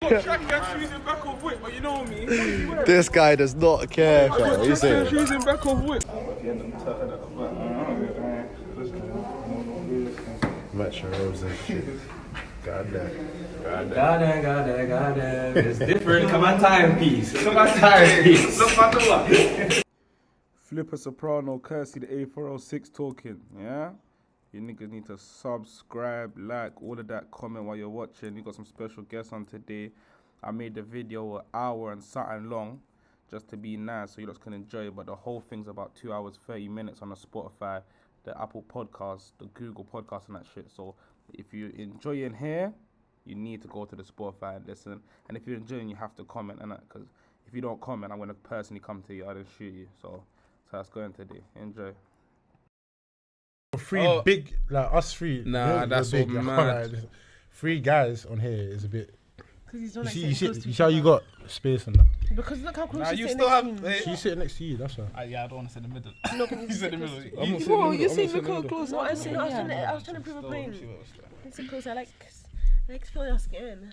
Track got shoes in back of whip, but you know me. This guy does not care, fam. What you saying? Shoes in back of whip. Metro Rose and shit. Goddamn. Goddamn. It's different. Come on, timepiece. Come on, timepiece. Look at the Flipper Soprano, Kirsty the A406 talking, yeah? You niggas need to subscribe, like, all of that, comment while you're watching. You got some special guests on today. I made the video an hour and something long just to be nice so you guys can enjoy it. But the whole thing's about 2 hours, 30 minutes on the Spotify, the Apple Podcasts, the Google Podcasts and that shit. So if you enjoy it here, you need to go to the Spotify and listen. And if you're enjoying, you have to comment on that. Because if you don't comment, I'm going to personally come to you. I didn't shoot you. So that's going today. Enjoy. Three big, like us three. Nah, that's all mad. Like, 3 guys on here is a bit. Because he's not You see how you got space and that. Because look how close Nah, she's you sitting still next have. to me. She's sitting next to you, that's why. Yeah, I don't want to sit in the middle. No, can you He's sit in the close middle. to me? Bro, you see, look how close. No, I was trying to prove a point. Sit close. I like to feel your skin.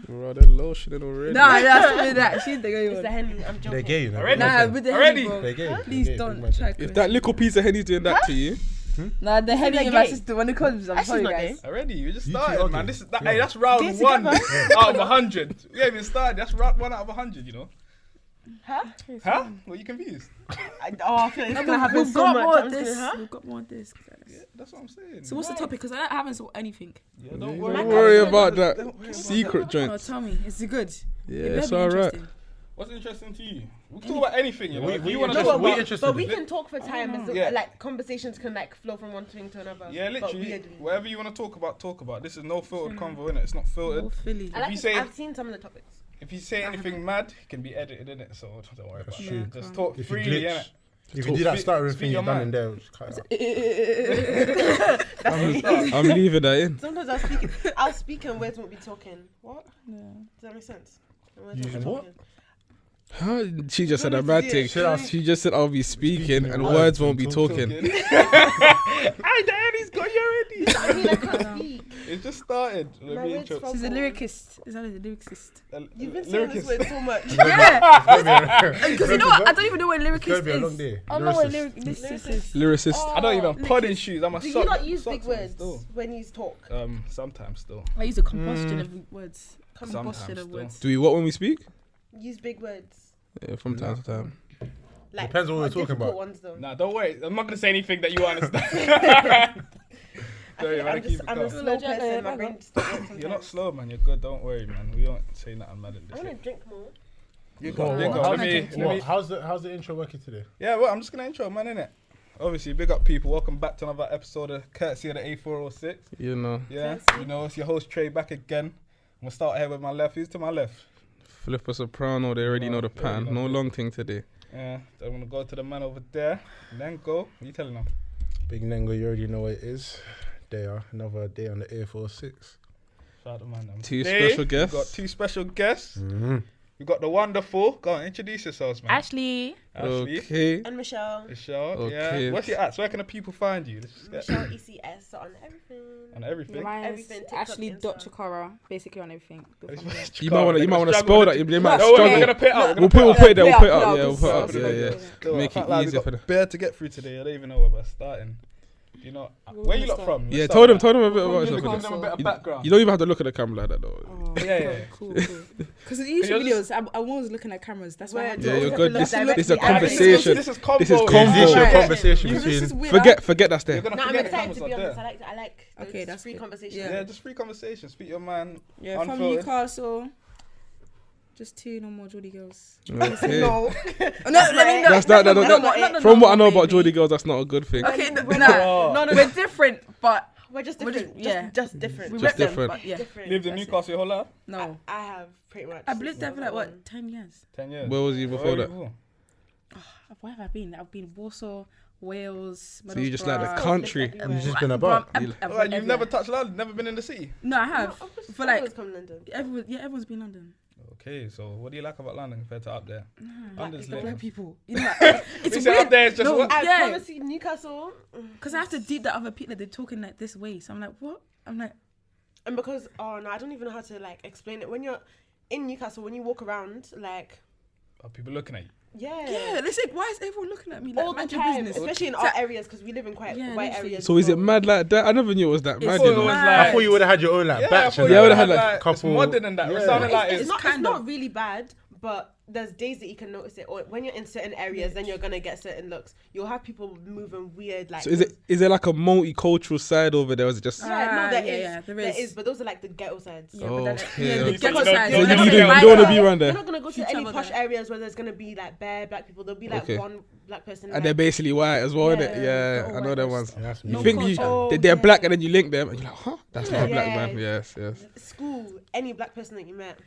Bro, they're lotioning already. Nah, that's that. She's the gay It's the one. Henny. I'm joking. They're gay, you know. Already? Nah, with the Already? Henny, bro. They're gay. Please They're gay, don't big try. If that little piece of Henny's doing that to you, Nah, the Henny they're in my gay. sister when it comes. I'm Actually, sorry, not guys. already, we just You two started, are man. gay. This is that, Yeah. hey, that's round Gays 1 together? out of 100. We haven't even started. That's round 1 out of 100, you know. Huh? Huh? What, you confused? I feel like it's gonna happen We've so got much. more I'm of just this. gonna, huh? We've got more of this. Yeah, that's what I'm saying. So what's the topic? Because I haven't saw anything. Yeah, don't worry. worry about that secret Oh, joint. tell me, is it good? Yeah, It it's better be alright. interesting. What's interesting to you? We can talk about anything, you know. We If you wanna interested- talk we about- interested But we in can talk for time. As Yeah. like conversations can like flow from one thing to another. Yeah, but literally. weirdly. Whatever you want to talk about, talk about. This is no filtered convo, innit? It's not filtered. Oh, Philly. I like you it. say- I've seen some of the topics. If you say anything mad, it can be edited in it, so don't worry about That's it. true. Just talk If you freely, glitch, innit? if you do that stuttering speak thing your you've done mind. in there, just cut it out. I'm leaving that in. Sometimes I'll speak and words won't be talking. What? Yeah. Does that make sense? Using what? Huh? She just said a bad thing. Shit. She just said I'll be speaking and Words words won't be won't talking. talking. Hey, Daddy's got you already. I mean, I can't speak. It just started. My Let me words intro. from- She's a lyricist. Is that a lyricist? You've been saying this word so much. Yeah. Because you know what? I don't even know what It's lyricist gonna be a is. long day. I don't know what Lyricist. lyricist is. Lyricist. I don't even Oh, pod in shoes. I'm a Do sock. you not use socks big on words still. when you talk? Sometimes still. I use a combustion of words. Sometimes Combustion of still. words. Do we what when we speak? Use big words. Yeah, from time to time. Like, Depends what we're talking difficult about. Ones, though. Nah, don't worry. I'm not gonna say anything that you understand. Sorry, man, keep it I'm a calm. slow person. My brain just don't work You're not sometimes. slow, man. You're good. Don't worry, man. We don't say nothing mad in I this. want to drink more. You What, go. You what, go. how- Let me. what, how's the intro working today? Yeah, well, I'm just gonna intro, man, innit? Obviously, big up people. Welcome back to another episode of Courtesy of the A406. You know. Yeah. Courtesy. You know, it's your host Trey back again. I'm gonna start here with my left. Who's to my left? Flipper Soprano, they already know the pattern. No long thing today. Yeah. I'm gonna go to the man over there. And then go. What you telling them? Big Nengo, you already know what it is. There, another day on the A46. Shout out to man. Two Today, special guests. We've got 2 special guests. Mm-hmm. We've got the wonderful. Go on, introduce yourselves, man. Ashley. Ashley. Okay. And Michelle. Michelle. Okay. Yeah. What's your at? Where can the people find you? Let's just get Michelle ECS on everything. on everything. Mine's Everything, TikTok, Ashley Insta. dot Chikara, basically on everything. You might wanna spell that. They might No, we're struggle. gonna put it up. We'll put it there. We'll put it up. Yeah, Yeah, we'll put it up. because- Yeah, yeah. Make it easier for them. Bare to get through today. I don't even know where we're starting. You know, where you lot from? Yeah, Let's told start them a bit about with that. Give yourself. them a bit of background. You don't even have to look at the camera like that though. Oh, Yeah. cool. Because in the YouTube You're videos, I'm always looking at cameras. That's why I have to Yeah, always you're have good. to This look is a directly at conversation. This is convo. This is Is convo. this your Right. conversation Because this is between... weird. Forget that's You're there. gonna No, I'm forget the excited to cameras be are honest. there. I like Okay, that's free good. conversation. Yeah, just free conversation. Speak your man. Yeah, from Unfiltered. Newcastle. Just 2 no more Geordie girls. Okay. No, let me know. That's that. No, From what I know about baby. Geordie girls, that's not a good thing. Okay, Oh. no, we're different, but We're just We're different. just- yeah. Just different. we Just rep them, different. but yeah. Different. Lived in That's it. Newcastle your whole life? No. I have pretty much. I've lived there for like, what, 10 years? 10 years. Where was you before that? Where have I been? I've been Warsaw, Wales, So you just like the Middlesbrough. country. You've just been about. I've Alright, you've everywhere. never touched London, never been in the city? No, I have. For like, come London. everyone's been London. Okay, so what do you like about London compared to up there? London's It's the lit. black people. You know, like, it's We say weird. up there is just No, what? I yeah. promise you, Newcastle. Because I have to deep that other people that they're talking like this way. So I'm like, what? I'm like, And because, oh no, I don't even know how to like explain it. When you're in Newcastle, when you walk around, like, Are people looking at you? Yeah, they say, why is everyone looking at me? Like, all the mind your time, business. especially in our areas, because we live in quite Yeah, white literally. areas. So is as it well. mad like that? I never knew it was that mad. You know? I thought you would have had your own like Yeah, I batch. thought and you Yeah, I would would've have had, had like, like it's modern and that. It sounded like It's it's not, kind it's of- not really bad, but there's days that you can notice it. Or when you're in certain areas, then you're gonna get certain looks. You'll have people moving weird, like. So is there like a multicultural side over there? Or is it just? Right, no, there yeah, is. yeah, there There is. is, but those are like the ghetto sides. Yeah, but then Okay, the okay. ghetto So side. you they're don't- not you gonna don't buy wanna that. be around there? You're not gonna go to Each any other posh there. areas where there's gonna be like bare black people. There'll be like Okay. one black person. And they're basically white as well, innit? Yeah, Yeah, all I know white them ones. ones. That's You me. think culture. they're Oh, black yeah. and then you link them and you're like, huh? That's not a black Yeah. man. Yes, yes. School, any black person that you met,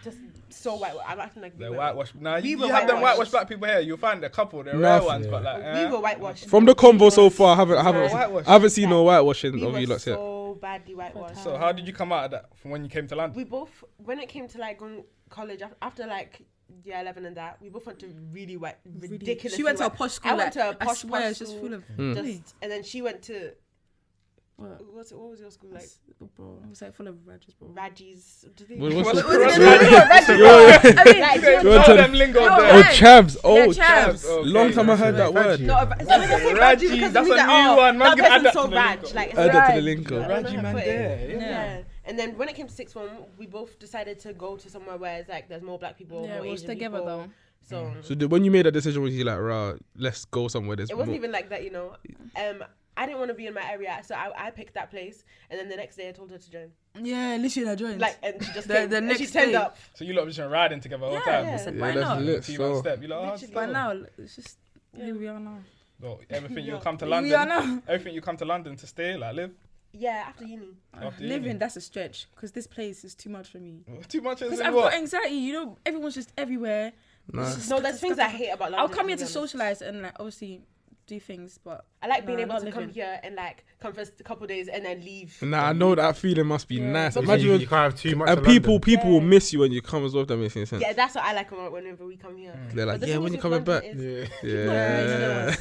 just so white. I'm acting like they're we were whitewashed. Nah, We you were have them whitewashed. whitewashed black people here. You'll find a couple. They're Nah, rare ones, yeah. but like We were whitewashed. From the convo so far, I Whitewashed. haven't seen no whitewashing We of were you lots yet. so badly whitewashed. So how did you come out of that from when you came to London? We both, when it came to like going college after like year 11 and that, we both went to really white, ridiculous. She went to a posh school. I went to a like, posh, I swear, posh it's just school, full of. and then she went to What? what was your school like? Bro, it was like full of Rajas, bro. Raji's. Do they? What's What's the- the- Raji, I mean, bro. Tell them lingo Oh, there. Oh, right. chavs. Oh, Yeah, chavs. chavs. Okay. Long time I heard that word. No, so when they say Raji, because that's it means a that, new one. Man, that can add person's that so to the Raj. lingo. Like, it's Add that to the Raj. lingo. I don't know Raji how to man put it. there. Yeah. And then when it came to sixth form, we both decided to go to somewhere where it's like there's more black people, Yeah, more we was Asian together people. though. So So when you made that decision, was you like, rah, let's go somewhere that's it wasn't more... even like that, you know. I didn't want to be in my area, so I picked that place. And then the next day, I told her to join. Yeah, literally, I joined. Like, and she just The- came. the and she next turned day. up. So you lot were just riding together all the time. yeah. said, Yeah, why that's not? lit. Team on So step. You lot, Literally. By now, it's just here we are now. oh, everything you Yeah. come to Here we London. are now. Everything you come to London to stay, like live. Yeah, after uni. After Living, uni. that's a stretch because this place is too much for me. Too much as Because in I've what? got anxiety, you know, everyone's just everywhere. Nice. No, there's things I hate about London. I'll come here be to honest. socialize and like obviously do things, but I like being Nah, able not to come living. here and like come for a couple of days and then leave. Nah, I know that feeling must be Yeah. nice. But Imagine you when- can't have too much. and of people London. will Yeah. miss you when you come as well. If that makes any sense. Yeah, that's what I like about whenever we come here. They're But like, the yeah, thing when is you with coming London back? is Yeah.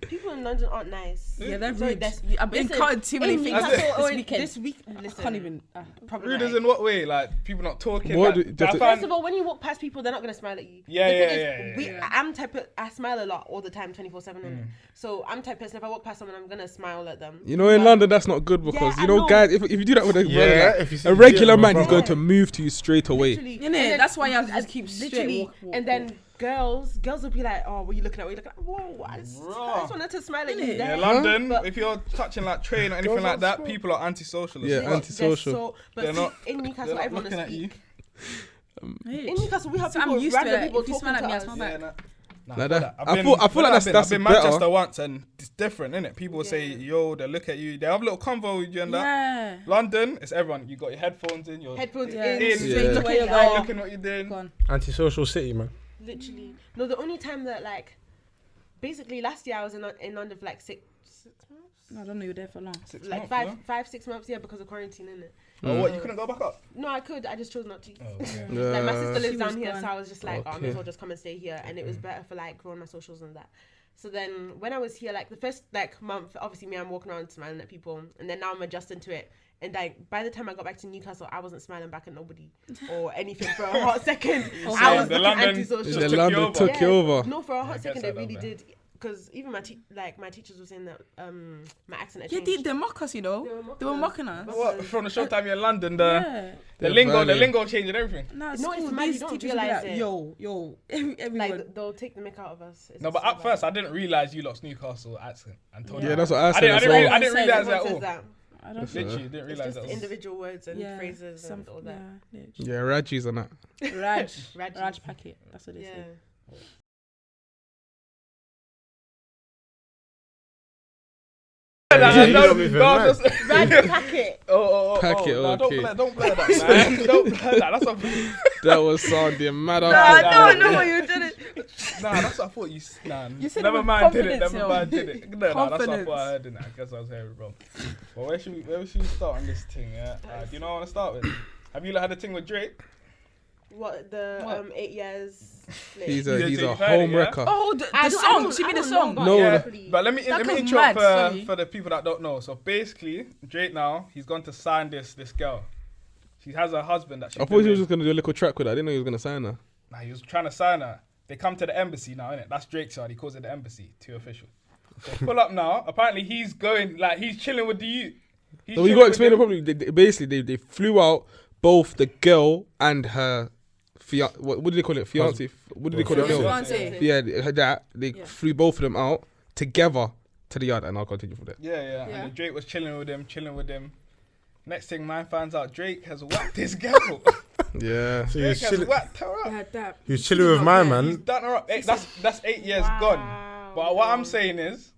people in London aren't nice. yeah, they're Sorry, rude. that's- I've been listen, caught too many in things Newcastle this or weekend. This week, listen, I can't even. probably Rude like- as in what way? Like people not talking. What like, do- that just- I First find- of all, when you walk past people, they're not gonna smile at you. Yeah, The yeah, thing is, yeah, we- yeah. I'm type of, I smile a lot all the time, 24/7. So I'm type of person. If I walk past someone, I'm gonna smile at them. You know, in But- London, that's not good because Yeah, you I know, know. guys, if you do that with a Yeah, brother, if you see a the regular deal, man, bro. he's going to move to you straight away. Literally. Yeah, And then- that's why you have to just keep straight. Literally. Walk, And then girls will be like, "Oh, what are you looking at? What are you looking at?" Whoa, I just wanted to smile at you. Innit? Yeah, there. London. But- If you're touching like train or anything like that, people are antisocial. as Yeah, fuck. antisocial. So, but They're see, not- in They're Newcastle, not everyone looking is at you. In Newcastle, we have So I'm people, used to random it. people If you talking smile at to me, I us. smile Yeah, back. nah. Nah, Like brother, that. I've I been- feel like brother, that's I've been better. Manchester once, and it's different, innit? People say, "Yo," they look at you. They have a little convo with you and that. Yeah. London, it's everyone. You got your headphones in. Your Headphones Yeah. in, Yeah. straight Yeah. looking Where you like- go. looking what you're doing. Go on. Antisocial city, man. Literally. No, the only time that like, basically last year I was in London for like 6 months. No, I don't know you're there for long. 6 Like months, 6 months, yeah, because of quarantine, innit? Oh, what? You couldn't go back up? No, I could. I just chose not to. Oh, okay. Like my sister She lives was down here, gone. so I was just like, oh, I may Okay. as well just come and stay here. And it was better for like growing my socials and that. So then when I was here, like the first like month, obviously me, I'm walking around smiling at people, and then now I'm adjusting to it. And like by the time I got back to Newcastle, I wasn't smiling back at nobody or anything for a hot second. I was The looking London- antisocial. Just The took you London over. took you Yeah. over. No, for a I hot guess second, I they love really that. did. Because even my teachers were saying that my accent had Yeah, changed. they mock us, you know. They were mocking us. What? From the short time you're in London, the Yeah. the Yeah, the valid. lingo changed and everything. No, No, it's mad, you these don't teachers will be realise like, it. yo, everyone. Like they'll take the mick out of us. It's No, but so at bad. first I didn't realize you lot's Newcastle accent. Yeah, that's what I said didn't, as I didn't, well. really, I didn't Everyone realize says that at Everyone all. says that. I don't Literally, didn't It's realize just that. Was... individual words and yeah, phrases and all that. Yeah, Yeah, Raji's on that. Raj, Raj. Raj packet. That's what they Yeah. say. You That don't was- even that was mad. just- Raj packet. Oh, Packet, no, okay. don't blur that, man. Don't blur that. That's what. That was sounding mad. I Nah, don't know what you did. Nah, that's what I thought you. Nah, You said it never with mind. Did it? confidence, Never yo. mind. Did it? No, that's what I Confidence. thought I heard. In it. I guess I was hearing wrong. But where should we start on this thing? Yeah. Do you know what I want to start with? Have you had a thing with Drake? What the What? 8 years? He's Yeah, a you've heard home it, yeah? wrecker. Oh, the I song. don't- She made I a don't song. know No, Yeah, no. but let me That goes intro mad, sorry. for the people that don't know. So basically, Drake now he's gone to sign this girl. She has a husband that she's I thought he been was with. just gonna do a little track with her. I didn't know he was gonna sign her. Nah, he was trying to sign her. They come to the embassy now, innit? That's Drake's yard. He calls it the embassy. Too official. So pull up now. Apparently he's going, like, he's chilling with the youth. He's So you chilling got to with explain it them. properly. Basically, they flew out both the girl and her what did they call it? Fiance. What did they call it? Fiance. Yeah, that they Yeah. flew both of them out together to the yard, and I'll continue from there. Yeah. Yeah. And Drake was chilling with him. Next thing, man finds out Drake has whacked his girl. Yeah. So he Drake was has chilling. whacked her up. Yeah, that. He was chilling with my He's man. done her up. That's 8 years gone. Wow, But what I'm no. saying is,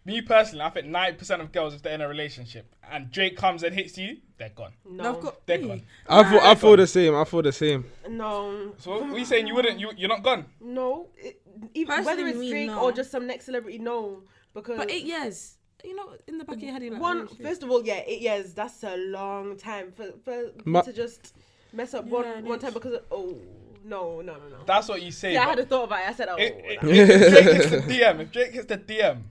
me personally, I think 90% of girls, if they're in a relationship and Drake comes and hits you, they're gone. No, No, I've got. They're gone. I feel the same. I feel the same. no. So what are you saying? You wouldn't? You're not gone? No, even whether Personally, it's me, Drake no. or just some next celebrity, no, because But 8 years. You know, in the back of your head, you're like, one oh, shit. first of all, yeah, 8 years. That's a long time for Ma- to just mess up Yeah, one it time is. because no. That's what you say. Yeah, I but had a thought about it. I said, oh, if Drake hits the DM,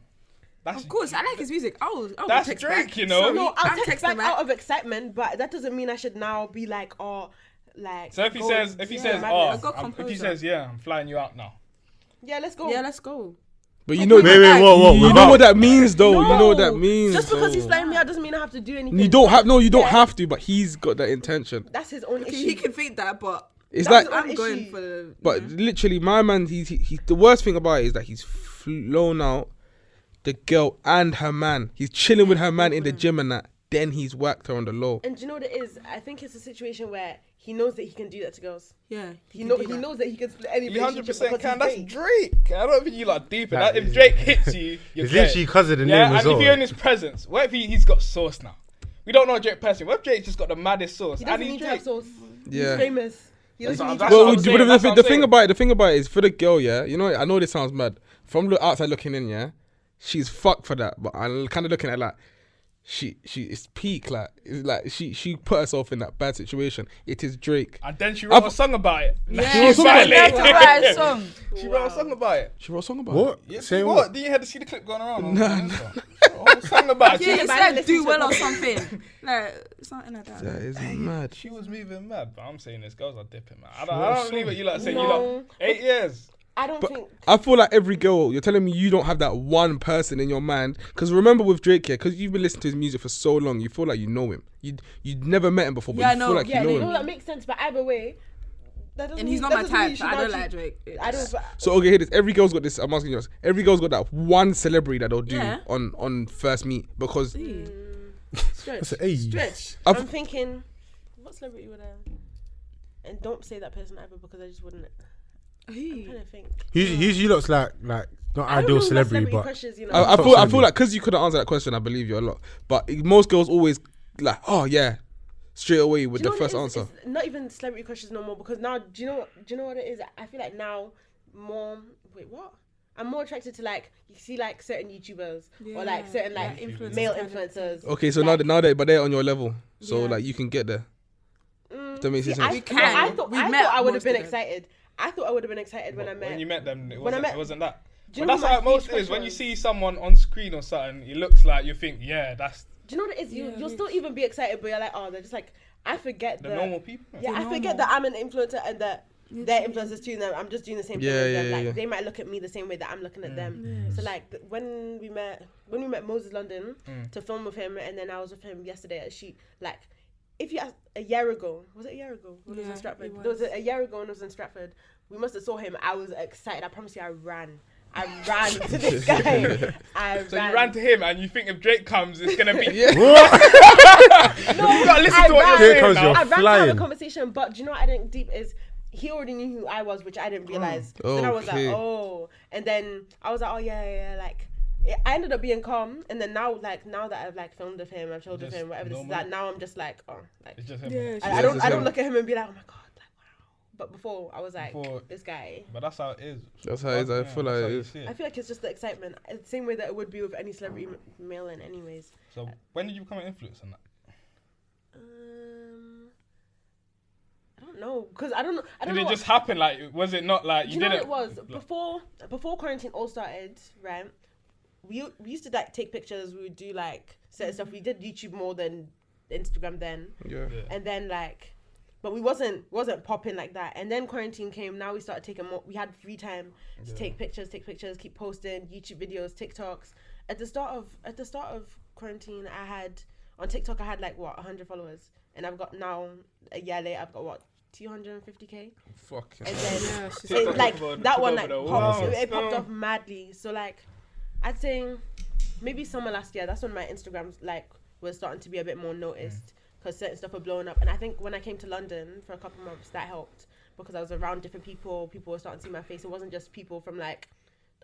that's Of course, I like his music. I'll That's text Drake, back. you know? Sorry, no, I'll I'm text texting back out of excitement, but that doesn't mean I should now be like, oh, like. So if he go- says, yeah, oh, madness. got if he composure. says, yeah, I'm flying you out now. Yeah, let's go. Yeah, let's go. But you know, Wait, what? you know what that means, though. You know what that No, means. Just because though. he's flying me out doesn't mean I have to do anything. You don't have you don't Yeah. have to, but he's got that intention. That's his own Okay, issue. he can think that, but It's That's like, his I'm own going issue. for the. but literally, my man, he the worst thing about it is that he's flown out the girl and her man. He's chilling with her man in the gym and that. Then he's whacked her on the low. And do you know what it is? I think it's a situation where he knows that he can do that to girls. Yeah, He knows that he can split any You relationship 100% because can. he's That's Drake. Drake. I don't think you lot deep in That that. If is- Drake hits you, you're It's dead. literally because of the Yeah, name and as if well. you're in his presence, what if he's got sauce now? We don't know Drake personally. What if Drake just got the maddest sauce? He And doesn't he's need to have Drake. sauce. Yeah. He's famous. He doesn't That's need to what- have that's Well, what I'm sauce. saying, that's what I'm the thing saying. about it is for the girl, yeah. You know, I know this sounds mad. From the outside looking in, yeah, she's fucked for that. But I'm kind of looking at it like she is peak. Like it's like she put herself in that bad situation. It is Drake. And then she wrote I've- a song about it. Yeah, She wrote a song about it. That's to write a song. She wrote a song about it. She wrote a song about What? Yes, Say what? what? Did you have to see the clip going around? Nah, A whole song about Yeah, it. he but I said didn't do listen to well it or something. Like something like that. it. That is mad. She was moving mad, but I'm saying this girls are dipping, man. I don't believe what you lot saying. You No. lot 8 years. I don't But think. I feel like every girl, you're telling me you don't have that one person in your mind. Because remember with Drake here, because you've been listening to his music for so long, you feel like you know him. You'd never met him before, but Yeah, you no, feel like Yeah, you you know know him. that makes sense. But either way, that doesn't. And he's mean- not that my doesn't mean type. you So should I now don't like cheat. Drake. I don't. So okay, hear this. Every girl's got this. I'm asking you this. Every girl's got that one celebrity that they'll do Yeah. on first meet because Stretch. That's a- Stretch. I've- I'm thinking, what celebrity would I? And don't say that person either because I just wouldn't. I'm trying to think. He looks like not I don't know ideal who my celebrity, but crushes, you know. I Top feel celebrity. like because you couldn't answer that question, I believe you a lot. But most girls always like, oh yeah, straight away with Do you the know what first it is? answer. It's not even celebrity crushes no more because now do you know what it is? I feel like now more. Wait, what? I'm more attracted to like you see like certain YouTubers or like Yeah, certain like yeah, influencers male kind of influencers. Okay, so like, now but they're on your level, so Yeah. like you can get there. That makes see, sense. We can. I thought We I met thought I would have most been of them. excited. I thought I would have been excited when I met. When you met them, When I met- it wasn't that. Do you But know that's who how my it most huge is. When crush you was? see someone on screen or something, it looks like you think, yeah, that's Do you know what it is? Yeah, You'll it still even be excited, but you're like, oh, they're just like I forget the that. normal people. Yeah, I forget that I'm an influencer and that they're influencers too. And that I'm just doing the same thing Yeah, as yeah, them. Like yeah. they might look at me the same way that I'm looking at them. So like when we met Moses London to film with him, and then I was with him yesterday at a shoot. Like if you asked a year ago, was it a year ago? When it was Yeah, in Stratford. it There was was. a year ago when it was in Stratford. We must have saw him. I was excited. I promise you, I ran to this guy. So you ran to him and you think if Drake comes, it's gonna be. No, You gotta listen to what you're Here saying comes now. your I ran to have flying. a conversation, but do you know what I didn't deep is he already knew who I was, which I didn't realize. Then I was like, Okay. oh, and then I was like, oh yeah, like I ended up being calm, and then now that I've like filmed with him, I've showed with Just him, whatever this is normal. that. Now I'm just like, oh, like It's just him. Yeah, I don't look at him and be like, oh my god, like wow. But before I was like, Before- this guy. But that's how it is. That's how it is. I feel like that's how it you is. see I feel like it's just the excitement, the same way that it would be with any celebrity male in, anyways. So when did you become an influencer on that? I don't know, cause I don't know. I don't Did know it what- just happen? Like, was it not like Do you you know didn't? what it was before quarantine all started, right? We used to like take pictures. We would do like certain stuff. We did YouTube more than Instagram then, Yeah. and then like, but we wasn't popping like that. And then quarantine came. Now we started taking more. We had free time to take pictures, keep posting YouTube videos, TikToks. At the start of quarantine, I had on TikTok I had like 100 followers, and I've got now a year later I've got 250k. Fuck. And then Yeah, she's it, like took over that one like the popped, world. it popped off madly. So like I'd say maybe summer last year, that's when my Instagrams like was starting to be a bit more noticed because certain stuff were blowing up. And I think when I came to London for a couple months, that helped because I was around different people were starting to see my face. It wasn't just people from like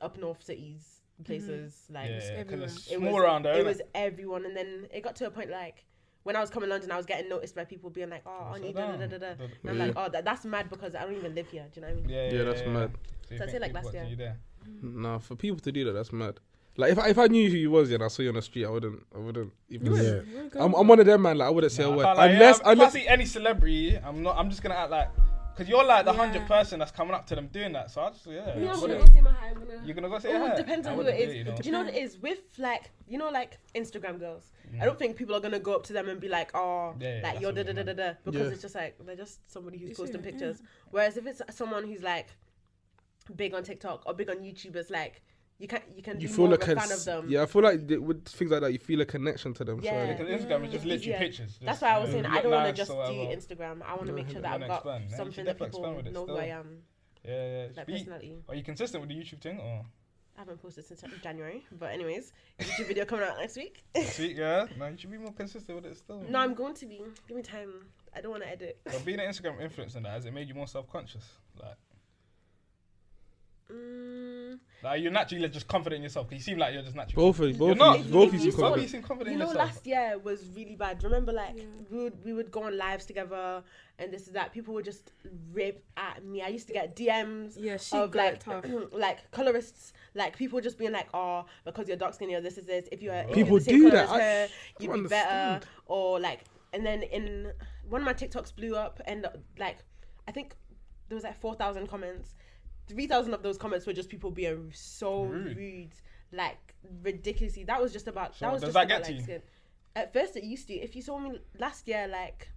up north cities, places like everywhere. It's it small was, around there. it innit? was everyone. And then it got to a point like when I was coming to London, I was getting noticed by people being like, "Oh, I need da da da da da." And I'm like, "Oh, that's mad because I don't even live here." Do you know what I mean? Yeah, that's mad. you So I'd say think like people last watching year. you there? Nah, for people to do that, that's mad. Like if I knew who you was and I saw you on the street, I wouldn't even. Yeah. I'm one of them, man. Like I wouldn't say a Nah, I word can't lie, unless if I see any celebrity, I'm just gonna act like, because you're like the 100th person that's coming up to them doing that. So I just Yeah, I I'm gonna wouldn't- go say my hi. you're gonna go say Oh, hi. it depends I on who wouldn't it do is. you know? Do you know what it is with like like Instagram girls? I don't think people are gonna go up to them and be like, "Oh, Yeah, like that's you're what da I da da meant. da," because Yeah. it's just like they're just somebody who's It's posting yeah, pictures. Whereas if it's someone who's like big on TikTok or big on YouTube, it's like you can you be feel more like of a fan of them. yeah, I feel like with things like that, you feel a connection to them. Yeah. Because Instagram is just literally easier. pictures. That's Just, why I was you saying know, I look don't want to nice just or do whatever. Instagram. I want to No, make sure you that I've wanna got expand, yeah. You something should that definitely people expand with it know who still. I am, Yeah. like Be- personally. Are you consistent with the YouTube thing or I haven't posted since January, but anyways, YouTube video coming out next week. sweet? Yeah. No, you should be more consistent with it still. No, I'm going to be. Give me time. I don't want to edit. But being an Instagram influencer, now, has it made you more self-conscious? Like you're naturally just confident in yourself. Cause you seem like you're just naturally. Both of You're not. you, both of you If Both of you confident. seem confident You in know, yourself. last year was really bad. Remember, like we would go on lives together, and this is that. People would just rip at me. I used to get DMs Yeah, she of got like it tough. like colorists, like people just being like, "Oh, because you're dark skin, or this is this. If you're People the same do colour that. as her, I you'd don't be better." understand. Or like, and then in one of my TikToks blew up, and like I think there was like 4,000 comments. 3,000 of those comments were just people being so rude, like ridiculously. That was just about. So that was does just that about get to like you? skin. At first, it used to. If you saw me last year, like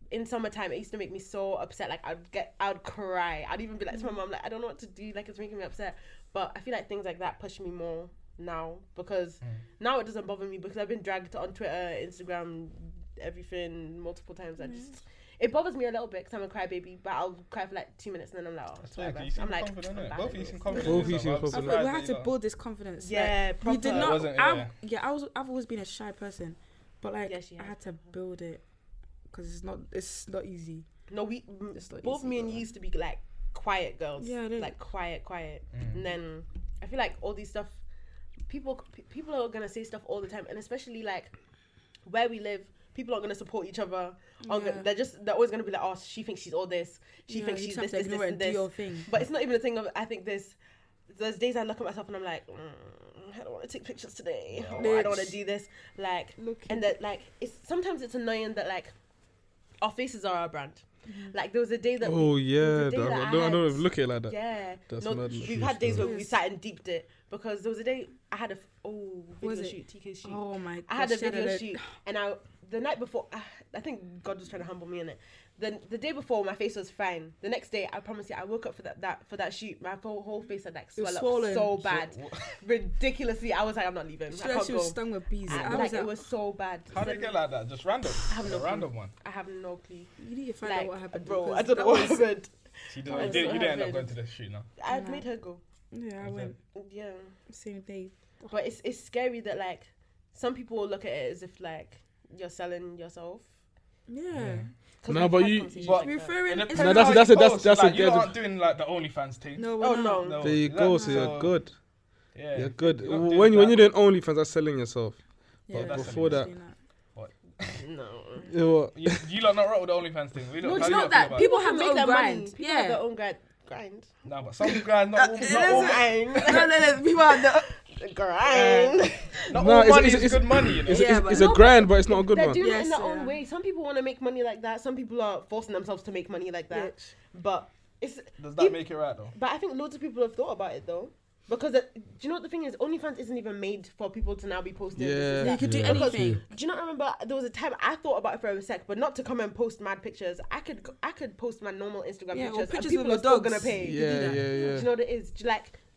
in summertime, it used to make me so upset. Like I'd cry. I'd even be like to my mom, like I don't know what to do. Like it's making me upset. But I feel like things like that push me more now because now it doesn't bother me because I've been dragged on Twitter, Instagram, everything multiple times. I just. It bothers me a little bit because I'm a crybaby, but I'll cry for like 2 minutes and then I'm like, oh, it's Yeah, whatever. you seem I'm like, confident, I'm innit? bad Both at of you this. seem confident. Both of you in seem yourself. confident. But we I'm had surprised to that you build this confidence. Yeah, like, we proper. did It not. wasn't- I've yeah. always been a shy person, but like Yeah, she I has. had to build it because it's not easy. No, It's not both easy, me and but- you used to be like quiet girls. Yeah, it is. like quiet. And then I feel like all these stuff, people are gonna say stuff all the time, and especially like where we live, people are gonna support each other. Yeah. They're always gonna be like, oh, she thinks she's all this. She Yeah, thinks you she's just this, have to this, ignore this, it and and do this. your thing. But it's not even a thing of. I think there's days I look at myself and I'm like, I don't want to take pictures today. Or I don't want to do this. Like, and that like sometimes it's annoying that like our faces are our brand. Like there was a day that Oh there yeah, was a day that I don't had- look at it like that. Yeah, That's no, mad. we've had days where we Yes. sat and deeped it because there was a day I had a Was video it? shoot, TK shoot. Oh my god! I had a she video shoot, and the night before, I think God was trying to humble me in it. The day before, my face was fine. The next day, I promise you, I woke up for that shoot. My whole face had like It was swelled up swollen. so bad, ridiculously. I was like, I'm not leaving. She I like can't she go. was stung with bees. And, I like was like, it was so bad. How did it get like that? Just random. I have Just no a clue. random one. I have no clue. you need to find out Like, what happened, bro, because I don't know that what was- happened. You That was didn't what end up happened. going to the shoot, no? I Nah. made her go. Yeah, I Was went Yeah. same day. But it's scary that like some people will look at it as if like you're selling yourself. Yeah. 'Cause No, we've but had you- conversations but- like that. Referring. It it's depends No, on that's- how that's you a- that's- post. that's a Like, you good- aren't doing like the OnlyFans thing. no, Oh, we're no. not. No, There you is go. that- So you're good. Yeah, You're good. you're not doing When that. you're doing OnlyFans, that's selling yourself. Yeah, But that's before that, Doing that. No. you know what? You lot not right with the OnlyFans thing. We No, don't, it's how you not lot that. feel about People it? have their own their grind. money. People have Yeah. their own grind. No, but some guys not all. Not all Grind. no. People have the. Grind. not No, all it's- money it's- is good money. You know. Yeah, but It's a No, grand, but it's not a good They're one. doing it Yes, in their yeah. own way. Some people want to make money like that. Some people are forcing themselves to make money like that. But it's Does that make it right though? But I think loads of people have thought about it though. Because do you know what the thing is? OnlyFans isn't even made for people to now be posting. this, Yeah. that. You could do Because- anything. Do you not remember there was a time I thought about it for a sec, but not to come and post mad pictures. I could post my normal Instagram Yeah, or pictures, pictures and people with are still your gonna dogs. pay. Yeah. Do you know what it is?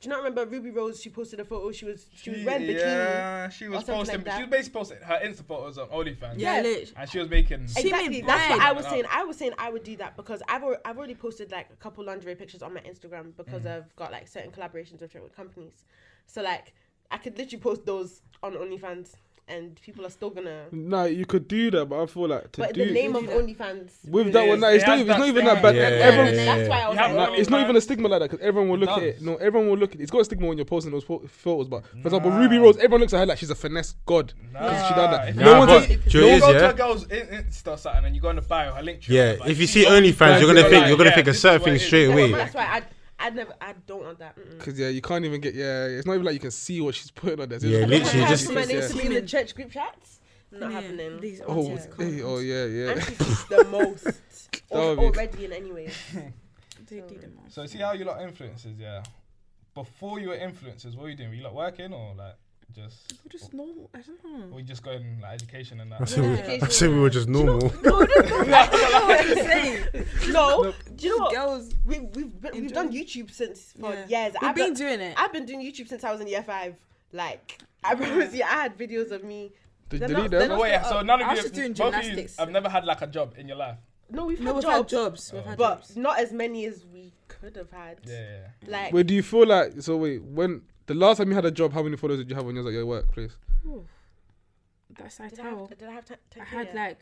Do you not remember Ruby Rose? She posted a photo. She was wearing bikini. Yeah, she was or something posting. like that. She was basically posting her Insta photos on OnlyFans. Yeah, lit. And she was making. She Exactly. made That's what bread. I was saying. I was saying I would do that because I've already posted like a couple lingerie pictures on my Instagram because I've got like certain collaborations with companies. So like I could literally post those on OnlyFans and people are still gonna. Nah, you could do that, but I feel like to But do the name of OnlyFans with that one, It nah, it's not has even that that bad. stigma. Yeah, Everyone, yeah, That's why I was You have like, only- it's not even a stigma like that because everyone will It look at does. it. No, everyone will look at it. It's got a stigma when you're posting those photos. But for example, Ruby Rose, everyone looks at her like she's a finesse god because she done that. If No you one's go- just- if do you you know go what it to is, a yeah? girl's Insta or something and you go in the bio, her link tree. Yeah, like, if you she's see OnlyFans, you're gonna think like, a this certain is thing what it straight is. away. that's why I don't want that. Because you can't even get it's not even like you can see what she's putting on there. Yeah, I don't literally have just- my name yeah. to be in the church group chats. Not Yeah, happening. these Oh, aunties hey, oh yeah. And she sees the most That would be- already in any way. They do the most. So see how you lot influencers, yeah. Before you were influencers, what were you doing? Were you lot working or like just? We're just normal. I don't know. Or you just going like education and I that? said we were just normal. No, do you know what? Girls, We've done YouTube since for yeah. years. We've been doing it. I've been doing YouTube since I was in year 5. Like I promise you, I had videos of me. Did They're delete not- them? they're So not wait, still so up. none I of was you, just doing both of you, gymnastics. have never had like a job in your life. No, we've No, had we've jobs, had jobs. We've had but jobs. not as many as we could have had. Yeah. Like Wait, do you feel like when the last time you had a job, how many followers did you have when you was at your workplace? That's did I have, did I have 10K?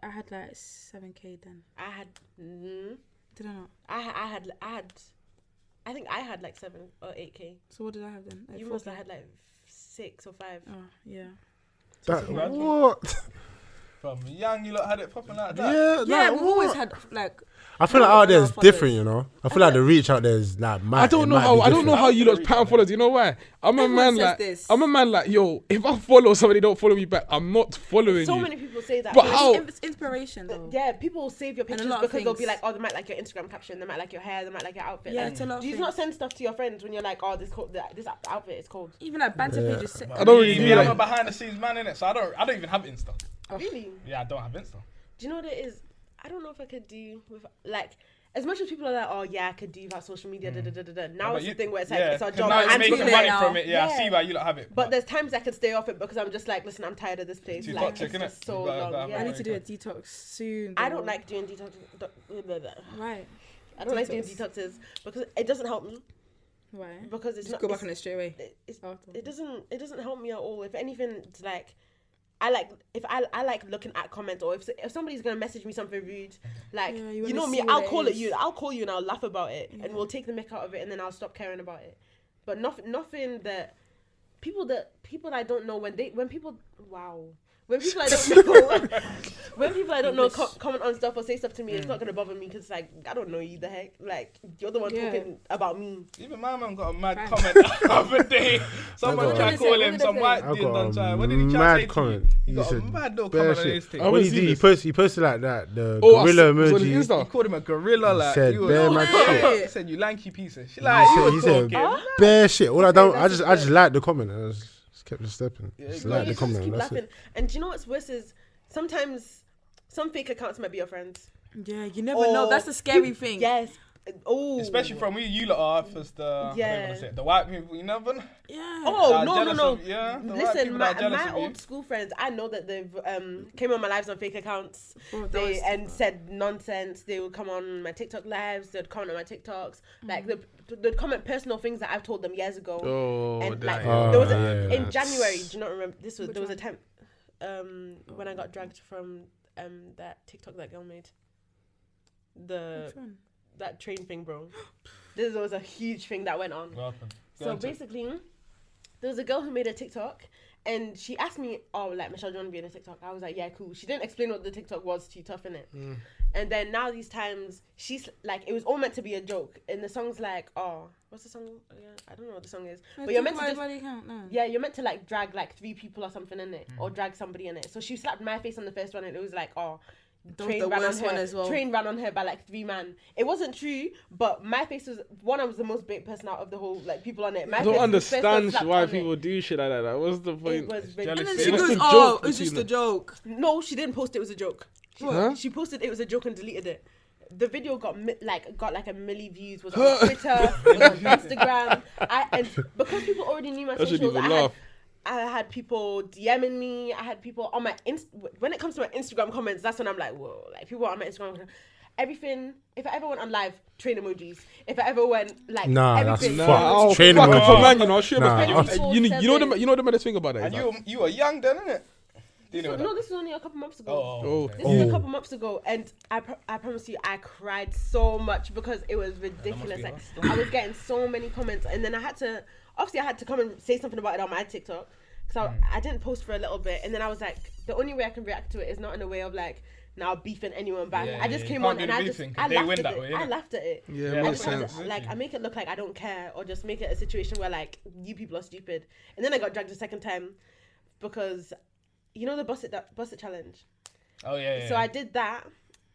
I had like 7K then. I had Did I not? I think I had like 7 or 8K. So what did I have then? Like You 4K? must have had like 6 or 5. Oh yeah. What? From young, you lot had it popping like that. Yeah, Yeah, like, we've always what? had like. I feel like out there is followers. different, you know. I feel like the reach out there is like mad. I don't know how you lot's pattern follows. You know why? I'm a Everyone man says like this. I'm a man like yo. If I follow somebody, don't follow me back. I'm not following So you. many people say that. But But how? It's inspiration though. Yeah, people will save your And a pictures lot of because they'll be things. like, oh, they might like your Instagram caption, they might like your hair, they might like your outfit. Yeah, Like, it's a lot of do you things. not send stuff to your friends when you're like, oh, this outfit is cold? Even like banter pages. I don't really Me, do I'm a that. behind the scenes man in it, so I don't even have Insta. Really? Yeah, I don't have Insta. Do you know what it is? I don't know if I could do with like. As much as people are like, oh yeah, I could do without social media, Now But it's you- the thing where it's like yeah, it's our 'cause job. now you're and making people- money now. from it. Yeah, I Yeah. see why you lot have it. But there's times I could stay off it because I'm just like, listen, I'm tired of this place. Too Like toxic, it's innit? just so You gotta- long. gotta Yeah. I need to do a detox soon. I though. don't like doing detox. Why? I don't like doing Detox. detoxes because it doesn't help me. Why? Because it's Just not. go back it's- on it straight away. It's, After. it doesn't help me at all. If anything, it's like I like looking at comments, or if somebody's gonna message me something rude, like Yeah, you you know wanna me, see what I'll it call is. I'll call you and I'll laugh about it, Yeah. and we'll take the mick out of it, and then I'll stop caring about it. But nothing that people that I don't know when people I don't know comment on stuff or say stuff to me, it's not gonna bother me because like I don't know you, the heck, like you're the one Yeah. talking about me. Even my man got a mad Fine. comment the other day. Someone got tried a- calling What him did some they say? white I dude got done try. a What did he try to mad say to you? comment. He He got a said mad little bare comment on shit. his thing. I What wanna did see he this. post? He posted like that the Oh, I gorilla saw- was it emoji. Insta? He called him a gorilla. Like, said he was- bare mad shit. He said, you lanky piece of shit. Like, He said bare shit. All I just liked the comment. I just kept just stepping. Just No, liked you the just comment. keep That's laughing. it. And do you know what's worse is sometimes some fake accounts might be your friends. Yeah, you never know. That's the scary thing. Yes. Oh. Especially from you lot are first Yeah. the white people, you never know. Yeah. Oh Are no jealous no of- yeah, the white Listen, people that are jealous my of you. old school friends, I know that they've came on my lives on fake accounts. Bro, that They was- and said nonsense. They would come on my TikTok lives. They'd comment on my TikToks. Like they'd comment personal things that I've told them years ago. Oh, And like damn. there was yeah. in January. Do you not remember? There was Which a time when I got dragged from that TikTok that girl made. Which one? That train thing, bro. This was a huge thing that went on. What happened? Go So into it. basically, there was a girl who made a TikTok, and she asked me, "Oh, like Michelle, do you want to be in a TikTok?" I was like, "Yeah, cool." She didn't explain what the TikTok was. Too tough in it. And then now these times, she's like, it was all meant to be a joke. And the song's like, oh, what's the song? Yeah, I don't know what the song is. But you're meant to just, No. yeah, you're meant to like drag like 3 people or something in it, or drag somebody in it. So she slapped my face on the first one, and it was like, oh, Train the ran on worst her. one as well. Train ran on her by like 3 man. It wasn't true, but my face was I was the most bait person out of the whole like people on it. My I face don't was the first one understand slapped why on it. people do shit like that. Like, what's the It point? was Jealousy. And then ridiculous. she It's goes, just a "Oh, joke it's just between a joke." No, she didn't post it was a joke. Huh? She posted it was a joke and deleted it. The video got like a milli views. Was on Twitter, was on Instagram. And because people already knew my I shouldn't socials, even laugh. I had people DMing me. I had people on my when it comes to my Instagram comments, that's when I'm like, whoa, like people on my Instagram. Everything. If I ever went on live, train emojis. If I ever went like Nah, that's everything. fucked. I'll Train fuck emoji. up a man, you know. Sure, Nah, but you know the best thing about it. And is, like, you were young then, innit? Didn't know No, that. this was only a couple months ago. Oh, This okay. is a couple months ago, and I promise you, I cried so much because it was ridiculous. be Like hard. I was getting so many comments, and then I had to come and say something about it on my TikTok. So I didn't post for a little bit, and then I was like, the only way I can react to it is not in a way of like now beefing anyone back. Yeah, I just yeah, came you on can't and do I the just beefing, I 'cause they laughed win at that it. way, I innit? laughed at it. Yeah, it Yeah, makes I sense. just, like I make it look like I don't care, or just make it a situation where like you people are stupid. And then I got dragged a second time because you know the bust it challenge. Oh yeah. So I did that,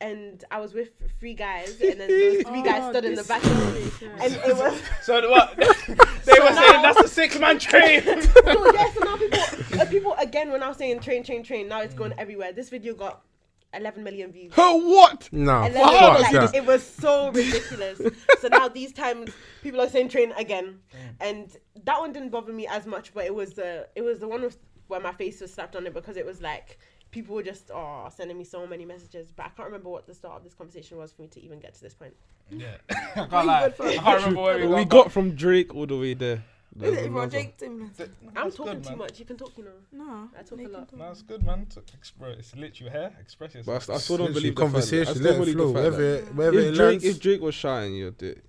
and I was with 3 guys, and then those 3 guys stood in the back of me, and it was So what? They were saying that's a 6-man train. so yeah. So now people again when I was saying train, now it's going everywhere. This video got 11 million views. what? Nah, 11, fuck like, that. it was so ridiculous. So now these times people are saying train again, and that one didn't bother me as much, but it was the one where my face was slapped on it because it was like people were just sending me so many messages, but I can't remember what the start of this conversation was for me to even get to this point. Yeah. I can't lie. I can't remember where We got from Drake all the way there. Is it for Jake Timberlake? I'm That's talking good, too man. much. You can talk, you know. No, I talk a they can lot. talk. No, it's good, man. It's literally here. Express yourself. But I still don't Literally believe the fact that- I conversation, still let it believe flow. the fact that Wherever it lands. if Drake was shouting, you'd do it.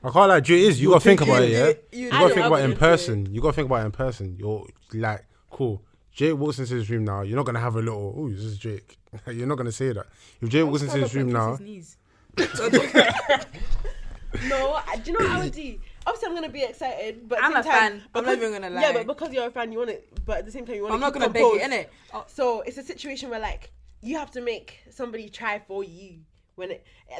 I can't like Drake is. You gotta think about it, yeah. You You I gotta don't think about it in know. person. You gotta think about it in person. You're like, cool. Jake walks into his room now. You're not gonna have a little, oh, this is Drake. You're not gonna say that. If Jake walks into his room now, No, do you know what I would do? Obviously, I'm gonna be excited, but at I'm the a same time, fan. I'm not even gonna lie. Yeah, but because you're a fan, you want it. But at the same time, you want. I'm not gonna beg it, innit? So it's a situation where like you have to make somebody try for you. When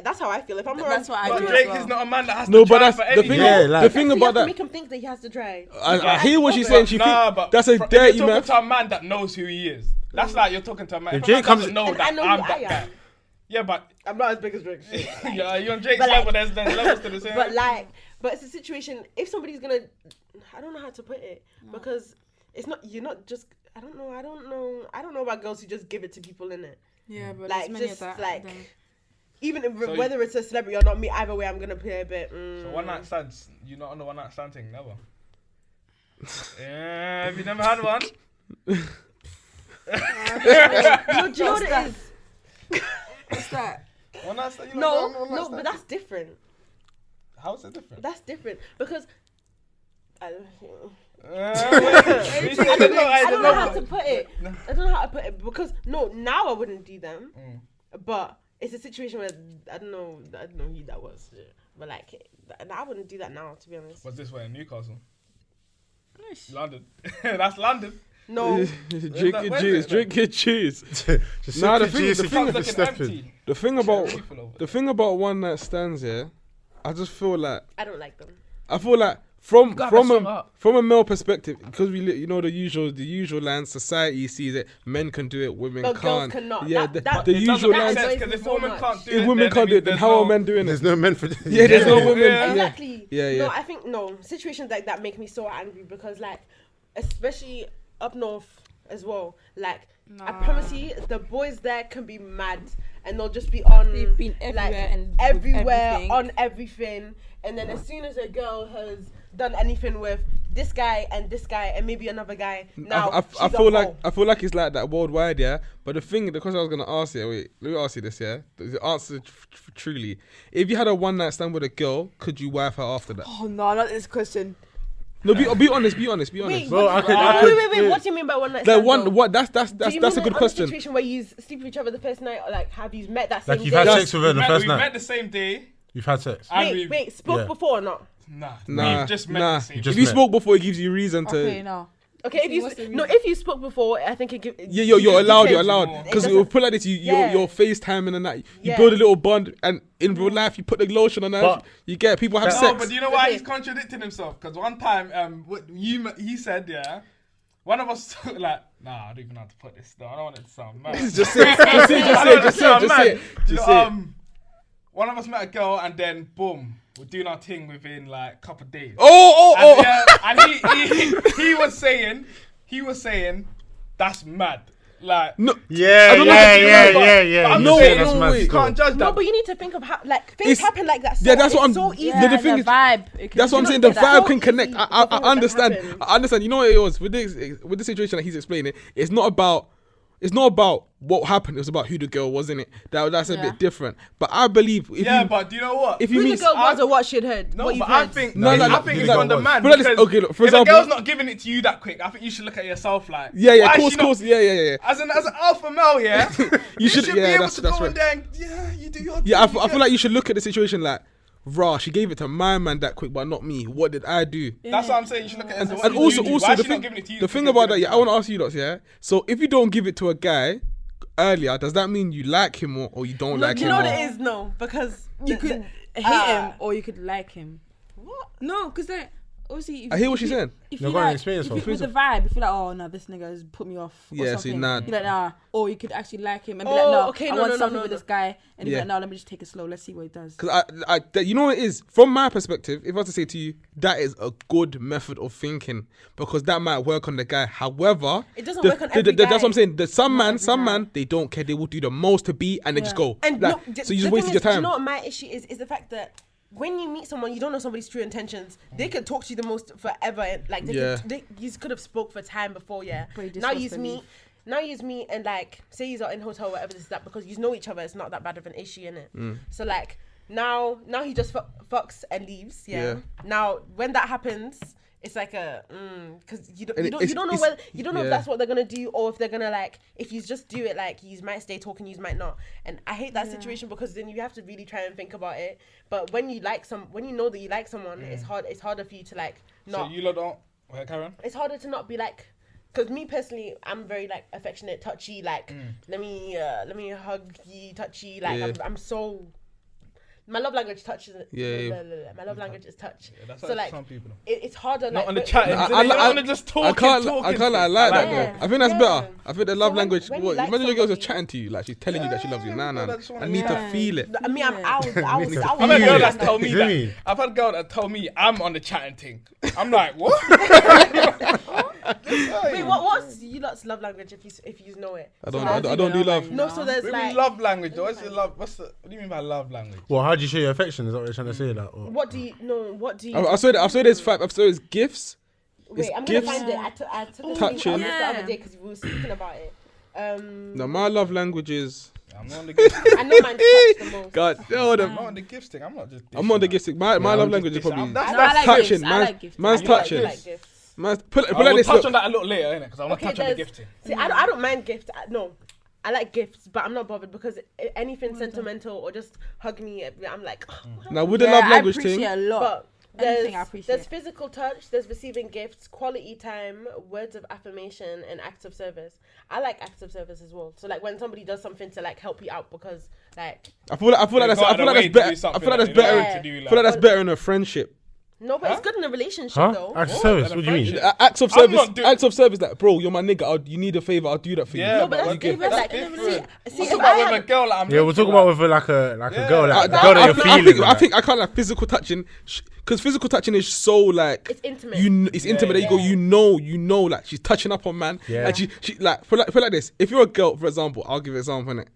that's how I feel. If I'm around, That's what I But do as Drake well. is not a man that has No, to but try that's for the anything. thing. Yeah, like- The thing you have about to that, make him think that he has to try. I hear what she's saying. She Nah, think but that's a if dirty you're talking man. to a man that knows who he is. That's like you're talking to a man. If If Jake Jake comes- doesn't know And that I know I'm who that I guy. am. Yeah, but I'm not as big as Drake. yeah, you're on Jake's But, like- level. There's levels to the same. But it's a situation. If somebody's gonna, I don't know how to put it because it's not. You're not just. I don't know about girls who just give it to people in it. Yeah, but Like there's many just of that. like. then. Even if, So whether it's a celebrity or not, me either way, I'm gonna play a bit. So one night stands, you're not on the one night stand thing, never. Yeah, have you never had one? No, do you know what it is? What's that? One night stand? You No, not on one night no, stand? but that's different. How's it different? That's different because I I don't know how to put it. I don't know how to put it because now I wouldn't do them, but it's a situation where I don't know who that was, but like I wouldn't do that now, to be honest. Was this way in Newcastle? London. That's London. No, Drink your Where's juice. it? Drink your juice. just Nah, sip the thing- juice the if thing- you Looking step in. empty. The thing about People over the thing about one night stands, yeah, I just feel like I don't like them. I feel like from gotta have a strong a heart. from a male perspective, because the usual land society sees it, men can do it, women But girls can't. cannot. Yeah, That- the It usual doesn't make land. sense annoys because me if so women much. can't do If it, women can't do it, then there's how no- are men doing There's it? no men for. Yeah, there's no women. Yeah. Exactly. Yeah, yeah. No, I think situations like that make me so angry because like, especially up north as well. Like, I promise you, the boys there can be mad and they'll just be on. They've been like, everywhere and everywhere everything. on everything, and then as soon as a girl has done anything with this guy and maybe another guy, now I she's feel a like hoe. it's like that worldwide, yeah. But the question I was gonna ask you, wait, let me ask you this, yeah. The answer truly, if you had a one night stand with a girl, could you wife her after that? Oh no, not this question. No, be honest. Wait, Bro, what, I could- wait. What do you mean by one night Like stand? one, though? what? That's Do you a mean good on question. A situation where you sleep with each other the first night, or like have you met that same Like you've day? had sex with her the first We met night. the same day. You've had sex. And Wait, spoke Yeah. before or not? Nah, Nah, we've just met nah. the same You If just you met. spoke before, it gives you reason to. Okay, no. Okay, if what's the you no, reason? if you spoke before, I think it give. Yeah, you're allowed. You're change allowed more. because It we'll doesn't- put like this. Yeah. You're FaceTiming and that. You Yeah. build a little bond, and in real life, you put the lotion on. But- You get people have No, sex. but do you know why he's contradicting himself? Because one time, he said, yeah, one of us like, nah, I don't even know how to put this. No, I don't want it to sound mad. Just say it. Just say it. One of us met a girl, and then boom, we're doing our thing within like a couple of days. Oh. And, yeah, and he was saying, that's mad. Like, No. Yeah, I don't know yeah. I'm No, saying no way. you can't judge that. No, but you need to think of how like things It's- happen like that. So, Yeah, that's what it's I'm- so easy. Yeah, the thing is- vibe. It can That's what I'm be saying. The like that. vibe can connect. I that understand. happen. I understand. You know what it was with the situation that he's explaining. It's not about what happened. It was about who the girl was in it. That's a Yeah. bit different. But I believe if yeah, you but do you know what? if you Who the meet girl was or what she'd heard. No, what you've but I heard. think No, I no, think no, it's no, on the no. man. But that is- because okay, look, for if example- a girl's not giving it to you that quick, I think you should look at yourself like, yeah, why is she not- course, yeah. As an alpha male, yeah, you should- should yeah, be able that's- to that's go right. in there and yeah, you do your Yeah, I thing, feel like you should look at the situation like, rah, she gave it to my man that quick, but not me. What did I do? That's what I'm saying. You should look at it. And also, why the is she not giving it to you? thing about that, yeah, I want to ask you, lots, yeah. So if you don't give it to a guy earlier, does that mean you like him or you don't like you him? know or- what it is? No, because You could hate him or you could like him. What? No, because then obviously. If, I hear what if she's you- saying. If No, you go on, like, explain if yourself. you, with the vibe, if you're like, oh no, this nigga has put me off. Or Yeah, so something, nah. you're like, nah. Or you could actually like him and be Oh, like, no, okay, I no, want no, something no, with no. this guy, and you're Yeah. like, no, let me just take it slow. Let's see what he does. Because you know what it is? From my perspective, if I was to say to you, that is a good method of thinking because that might work on the guy. However, It doesn't work on every That's what I'm guy. saying. Some man, they don't care. They will do the most to be and they just go. And Like, no, so you just the wasted thing your is, do time. you know what my issue is? Is the fact that when you meet someone, you don't know somebody's true intentions. They could talk to you the most forever. And, like, you could have spoke for time before, yeah. But you just Now lost you the meet. leaf. Now you meet and like say you are in hotel whatever this is that because you know each other. It's not that bad of an issue in it. So like now he just fucks and leaves. Yeah. Now when that happens, it's like a because you don't know whether you don't know if that's what they're gonna do or if they're gonna like if you just do it like you might stay talking, you might not. And I hate that situation because then you have to really try and think about it. But when you know that you like someone, it's harder for you to like not. So you lot don't. Wait, Karen. It's harder to not be like, because me personally, I'm very like affectionate, touchy. Like, let me hug you, touchy. Like, Yeah. I'm so. My love language touch. Yeah. My love language is touch. Yeah, that's So like like, some people. it's harder. Not like, on the when- chat. I You don't want to just talk. I can't like that Yeah. though. I think that's Yeah. better. I think the love when- language. when you what, like imagine your girl's just somebody- chatting to you like she's telling you that she loves you. Nah. I just wanna- I need to Yeah. feel it. I mean, I was I've had Feel girls it. that tell me You that. mean? I've had girls that tell me I'm on the chatting thing. I'm like, what? Wait, what's you lot's love language if you know it? I So don't like- do love. No, so there's What do you like mean love language? Though? What's the love? What do you mean by love language? Well, how do you show your affection? Is that what you're trying to say? Like, or? what do you know? What do you? I saw there's 5 episodes gifts. Wait, I'm gonna gifts. find it. I took a Touching. screenshot of this the other day because we were speaking about it. No, my love language is. I'm not on the gift. I know mine's touch the most. God, I'm not on the gifts thing. I'm not just. I'm on the dishing gifts. My love I'm language is just- probably that's- No, I like touching. gifts. I like gifts. Man's I like- touching. I like gifts. Man's put out. like We'll this. touch Look. on that a little later, innit? Because I want to touch on the there's- gifting. See, I don't mind gifts. No, I like gifts, but I'm not bothered because anything sentimental or just hug me, I'm like. Now with the Yeah, love I language appreciate thing, a lot. But Anything I appreciate. there's physical touch, there's receiving gifts, quality time, words of affirmation, and acts of service. I like acts of service as well. So like when somebody does something to like help you out because like I feel like that's go out of the way that's to better. do I something feel like that's that they don't better. want to do, I feel like that's better in a friendship. no, but it's good in a relationship Huh? though. Acts of What? service. And a What do you mean? friendship. Acts of I'm service. not doing- Acts of service. Like, bro, you're my nigga. You need a favor. I'll do that for you. Yeah, No, but but that's you give different. Like, different. see, Talk if about I with had- a girl that I'm. Yeah, we're talking about with like a girl that I- girl that you're feeling. I can't like physical touching because physical touching is so like It's intimate. It's intimate. There you go. You know, like she's touching up on man. Yeah. Like she like put like this. If you're a girl, for example, I'll give an example. Innit?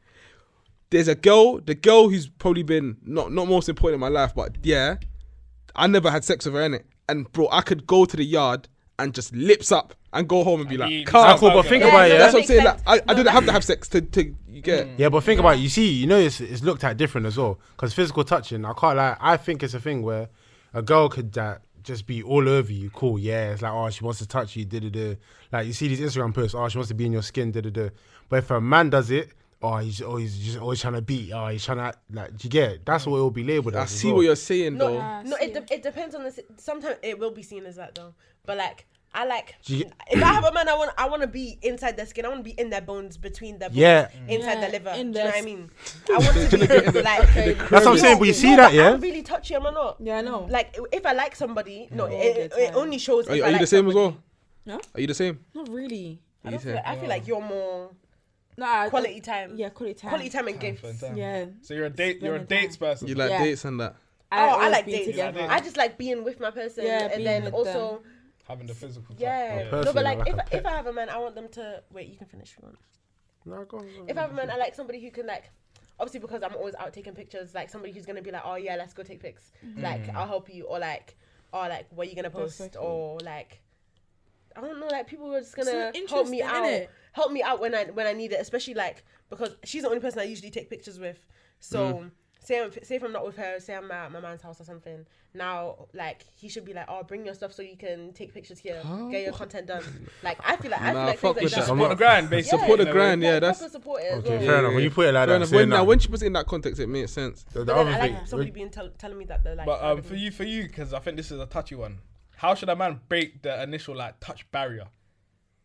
There's a girl, the girl who's probably been not most important in my life, but yeah, I never had sex with her in it. And bro, I could go to the yard and just lips up and go home and be like, mean, calm. cool, but think Yeah, about it. no, Yeah? That's what I'm makes saying. sense. Like, I No, didn't have to have sex to you get. Yeah, but think about it. You see, you know, it's looked at different as well. Because physical touching, I can't lie. I think it's a thing where a girl could just be all over you. Cool, yeah. It's like, oh, she wants to touch you. Da. Like you see these Instagram posts. Oh, she wants to be in your skin. Da. But if a man does it, he's just always trying to beat. Oh, he's trying to like. Do you get it? That's what it will be labeled I as. as see well. what you're saying though. No, it depends on the. Sometimes it will be seen as that though, but like I like Do you get- if I have a man, I want to be inside their skin. I want to be in their bones, between their bones, Yeah. inside Yeah, their liver. in Do you know their what I mean? I want to be like. That's what I'm saying. But you see that, but yeah. I'm really touchy, am I not? Yeah, I know. Like if I like somebody, no, All the it time. only shows. Are if you, I are you like the same as somebody. well? No? Are you the same? Not really. I feel like you're more Nah, quality time. Yeah, quality time. Quality time and gifts. Spend time. Yeah. So you're a Spending dates person. You like Yeah. dates and that? I always like been dates. together. I just like being with my person, Yeah, and being then with also, Having the physical. yeah. Oh, No, but personally, like like if a pet. if I have a man, I want them to wait. You can finish if you want. No, go on, go on. If I have a man, I like somebody who can like. Obviously, because I'm always out taking pictures, like somebody who's gonna be like, oh yeah, let's go take pics. Like I'll help you, or like, what are you gonna That's so post, cute. or like, I don't know, like people who are just gonna So help me interesting, out, innit? help me out when I need it, especially like because she's the only person I usually take pictures with. So say if I'm not with her, say I'm at my man's house or something. Now like he should be like, oh, bring your stuff so you can take pictures here, get your content done. Like I feel like Nah, things fuck like with that. that. Support the grind, basically. Support the in a grind, way. yeah, that's proper support it as Okay, well. fair enough. When you put it like fair that, enough. saying When, now, that. when she puts it in that context, it makes sense. The But other then I thing, like somebody being telling me that they're like. But proud of for me. you, because I think this is a touchy one. How should a man break the initial like touch barrier?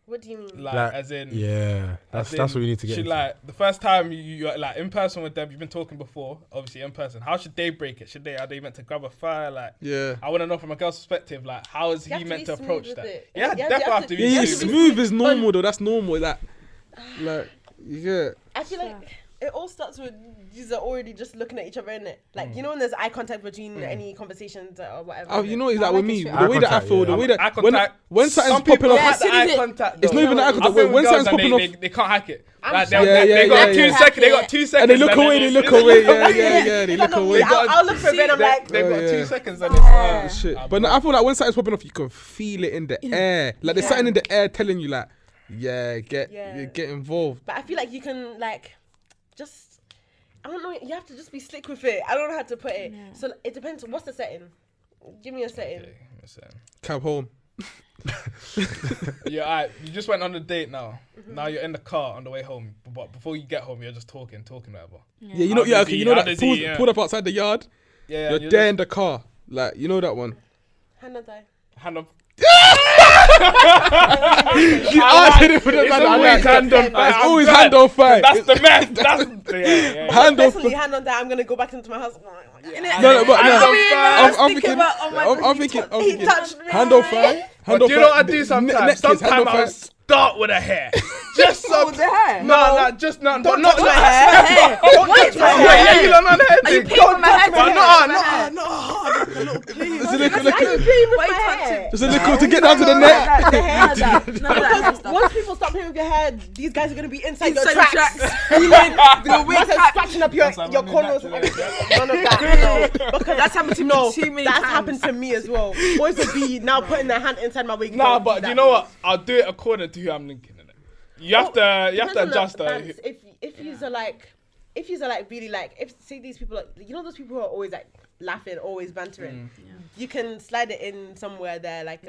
What do you mean? Like as in, yeah, that's as that's in, what we need to get. Should into. like the first time you're like in person with them, you've been talking before, obviously in person. How should they break it? Are they meant to grab a fire? Like, Yeah. I want to know from a girl's perspective, like how is You have he to meant be to smooth approach with that? it. Yeah, You have definitely to- have to be Yeah, yeah, smooth. smooth is normal though. That's normal. Like, yeah. I feel like it all starts with you are already just looking at each other, innit? Like you know when there's eye contact between any conversations or whatever. Oh, you know, it's like with me, Eye the way that I contact, feel, yeah. the way Eye that contact. when Some something's people popping off, have as the soon as eye it- contact. it's though. not even the eye I contact. think When with girls something's and popping off, they can't hack it. I'm Like, sorry. they got Yeah, 2 yeah. seconds. They got 2 seconds. and they look and away, then they look away. Yeah, they look away. I'll look for a bit. I'm like, They got yeah. 2 seconds and it's Shit. But no, I feel like when something's popping off, you can feel it in the air. Like there's something in the air telling you, like, get involved. but I feel like you can like just. I don't know. You have to just be slick with it. I don't know how to put it. Yeah. So it depends. What's the setting? Give me a setting. Cab home. Yeah, alright. You just went on a date now. Now you're in the car on the way home. But before you get home, you're just talking whatever. Yeah, you know, How does okay, he- you know how that does he, yeah. pulled up outside the yard. Yeah, You're there in the car, like you know that one. Hand on thigh. hand up. She answered it for the It's man. I always like hand that. on fire. It's I'm always glad. hand on fire. That's the mess. That's yeah. Hand on Personally, hand on thigh. I'm gonna go back into my house. No, but Hand no. on fire. I'm thinking. I'm thinking. He touched me. Hand on fire. Hand But on do you know fire. what I do sometimes? Neck kiss, hand on Sometimes fire. I'll start with a hair. Just Oh, so. the hair. No, just not. But Don't not touch my hair. hair. Don't touch my hair. Yeah, you don't know the head. Are you thing. paying for my head? But no. Just a little, Why are you playing with my hair? just a little to get down to the neck. Because once people stop playing with your hair, these guys are gonna be inside your Inside tracks. the tracks. Once they're scratching up your corners and everything. None of that. No. Because That's happened to me too many that's times. happened to me as well. Boys would be now putting their hand inside my wig. Nah, Don't but do you that. know what? I'll do it according to who I'm linking. Innit? You have to Depends on the adjust. balance. If yous are like really like, if say these people are, you know, those people who are always like laughing, always bantering, you can slide it in somewhere there, like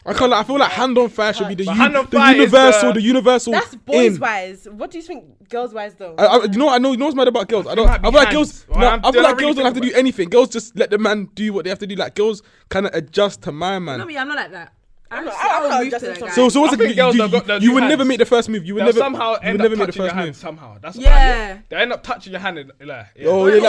I feel like hand on fire should be the But hand on fire is universal. the- The universal. that's boys in. wise. What do you think girls wise though? You know what's mad about girls? I might feel be like hands. girls. Well, No, I'm- I feel they're like not girls really don't have to do thinking anything. Girls just let the man do what they have to do. Like girls kind of adjust to my man. No, me, I'm not like that. I'm not- I I'm will not move to adjusting that to guy. So what's I think girls have got the you would hands. never make the first move. You would They'll never somehow you end would up never make the touching your first hand move. somehow. That's what Yeah. they end up touching your hand. Yeah. Oh, yeah,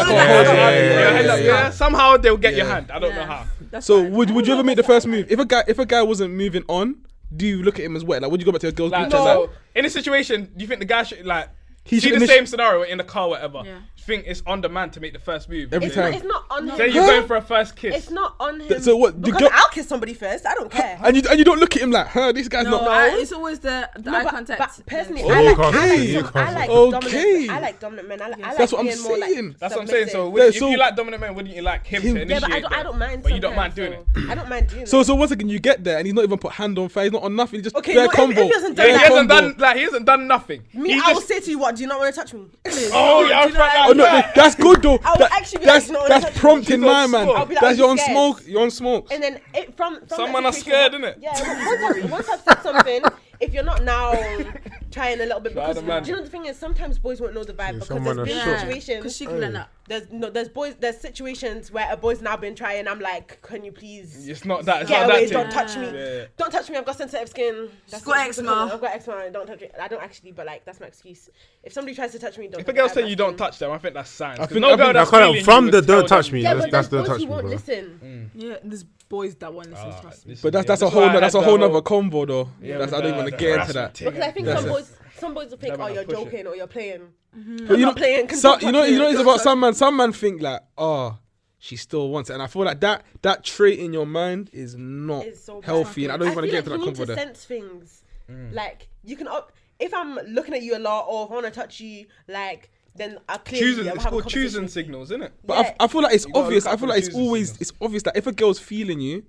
like Somehow they'll get your Yeah. hand. I don't know how. That's So fine. would you ever make the first move? If a guy wasn't moving on, do you look at him as wet? Like would you go back to a girl's Like, group chat? so Like, in a situation, do you think the guy should like? He See should the initi- same scenario in the car, whatever. Yeah. You think it's on the man to make the first move? Every it's time. not on him. Say you're going for a first kiss. It's not on him. So what, the Because girl- I'll kiss somebody first. I don't care. and you don't look at him like, this guy's No, not. it's always the No, eye but contact. personally, Oh, I like okay. dominant. Okay. I like dominant men. I like That's what I'm being more, like, saying. That's what I'm saying. So, submissive. would, Yeah, if so- you like dominant men, wouldn't you like him to Him- initiate? Yeah, but I don't mind. But you don't mind sometimes, doing it. so I don't mind doing it. So once again, you get there and he's not even put hand on fire. He's not on nothing. He's just Okay, bare no, if combo. he hasn't Yeah, done he that- hasn't done like he hasn't done nothing. Me, He I will just- say to you, what? Do you not want to touch me? Oh yeah, I'm Oh no, that's good though. I would actually be like, no, that's no, no, prompting no, my no, man. no. I'll be like, That's I'm you're on scared. smoke. You're on smoke. And then from Some that men are situation, scared, innit? Yeah. Once I've said something, if you're not now trying a little bit, Try because the man. do you know the thing is sometimes boys won't know the vibe because someone there's been are shook. situations. Because she can learn that. There's situations where a boy's now been trying. I'm like, can you please It's not that. It's get not away? that. Don't thing. touch me. Yeah. Don't touch me. I've got sensitive skin. She's got that's eczema. I've got eczema. Don't touch it. I don't actually, but like that's my excuse. If somebody tries to touch me, don't. If a girl touch say me. you don't touch them, I think that's signs. I 'Cause think- no I girl think that's I can't- feeling from you the would don't tell touch them. me. Yeah, That's but there's don't boys touch who me, won't bro. listen. Yeah, there's boys that won't listen to us. listen, But yeah, that's a why whole I had that's a the whole whole- nother convo though. Yeah, That's, I with don't want the to get into harassment that. thing. Because I think That's some boys will think, Them oh, man you're are pushing. joking or you're playing. But you know, not playing, can so, don't you know, touch you know, me, it's don't about touch- some man. Some man think like, oh, she still wants it, and I feel like that trait in your mind is not It's so bad. healthy, and I don't even want to feel get into like that you need convo to there. sense things. Like you can, if I'm looking at you a lot or if I want to touch you, like then I clearly Choosing. I'm It's having a called choosing conversation. signals, isn't it? But Yeah. I feel like it's You gotta obvious. look I out feel for like the it's choosing always signals. it's obvious that if a girl's feeling you,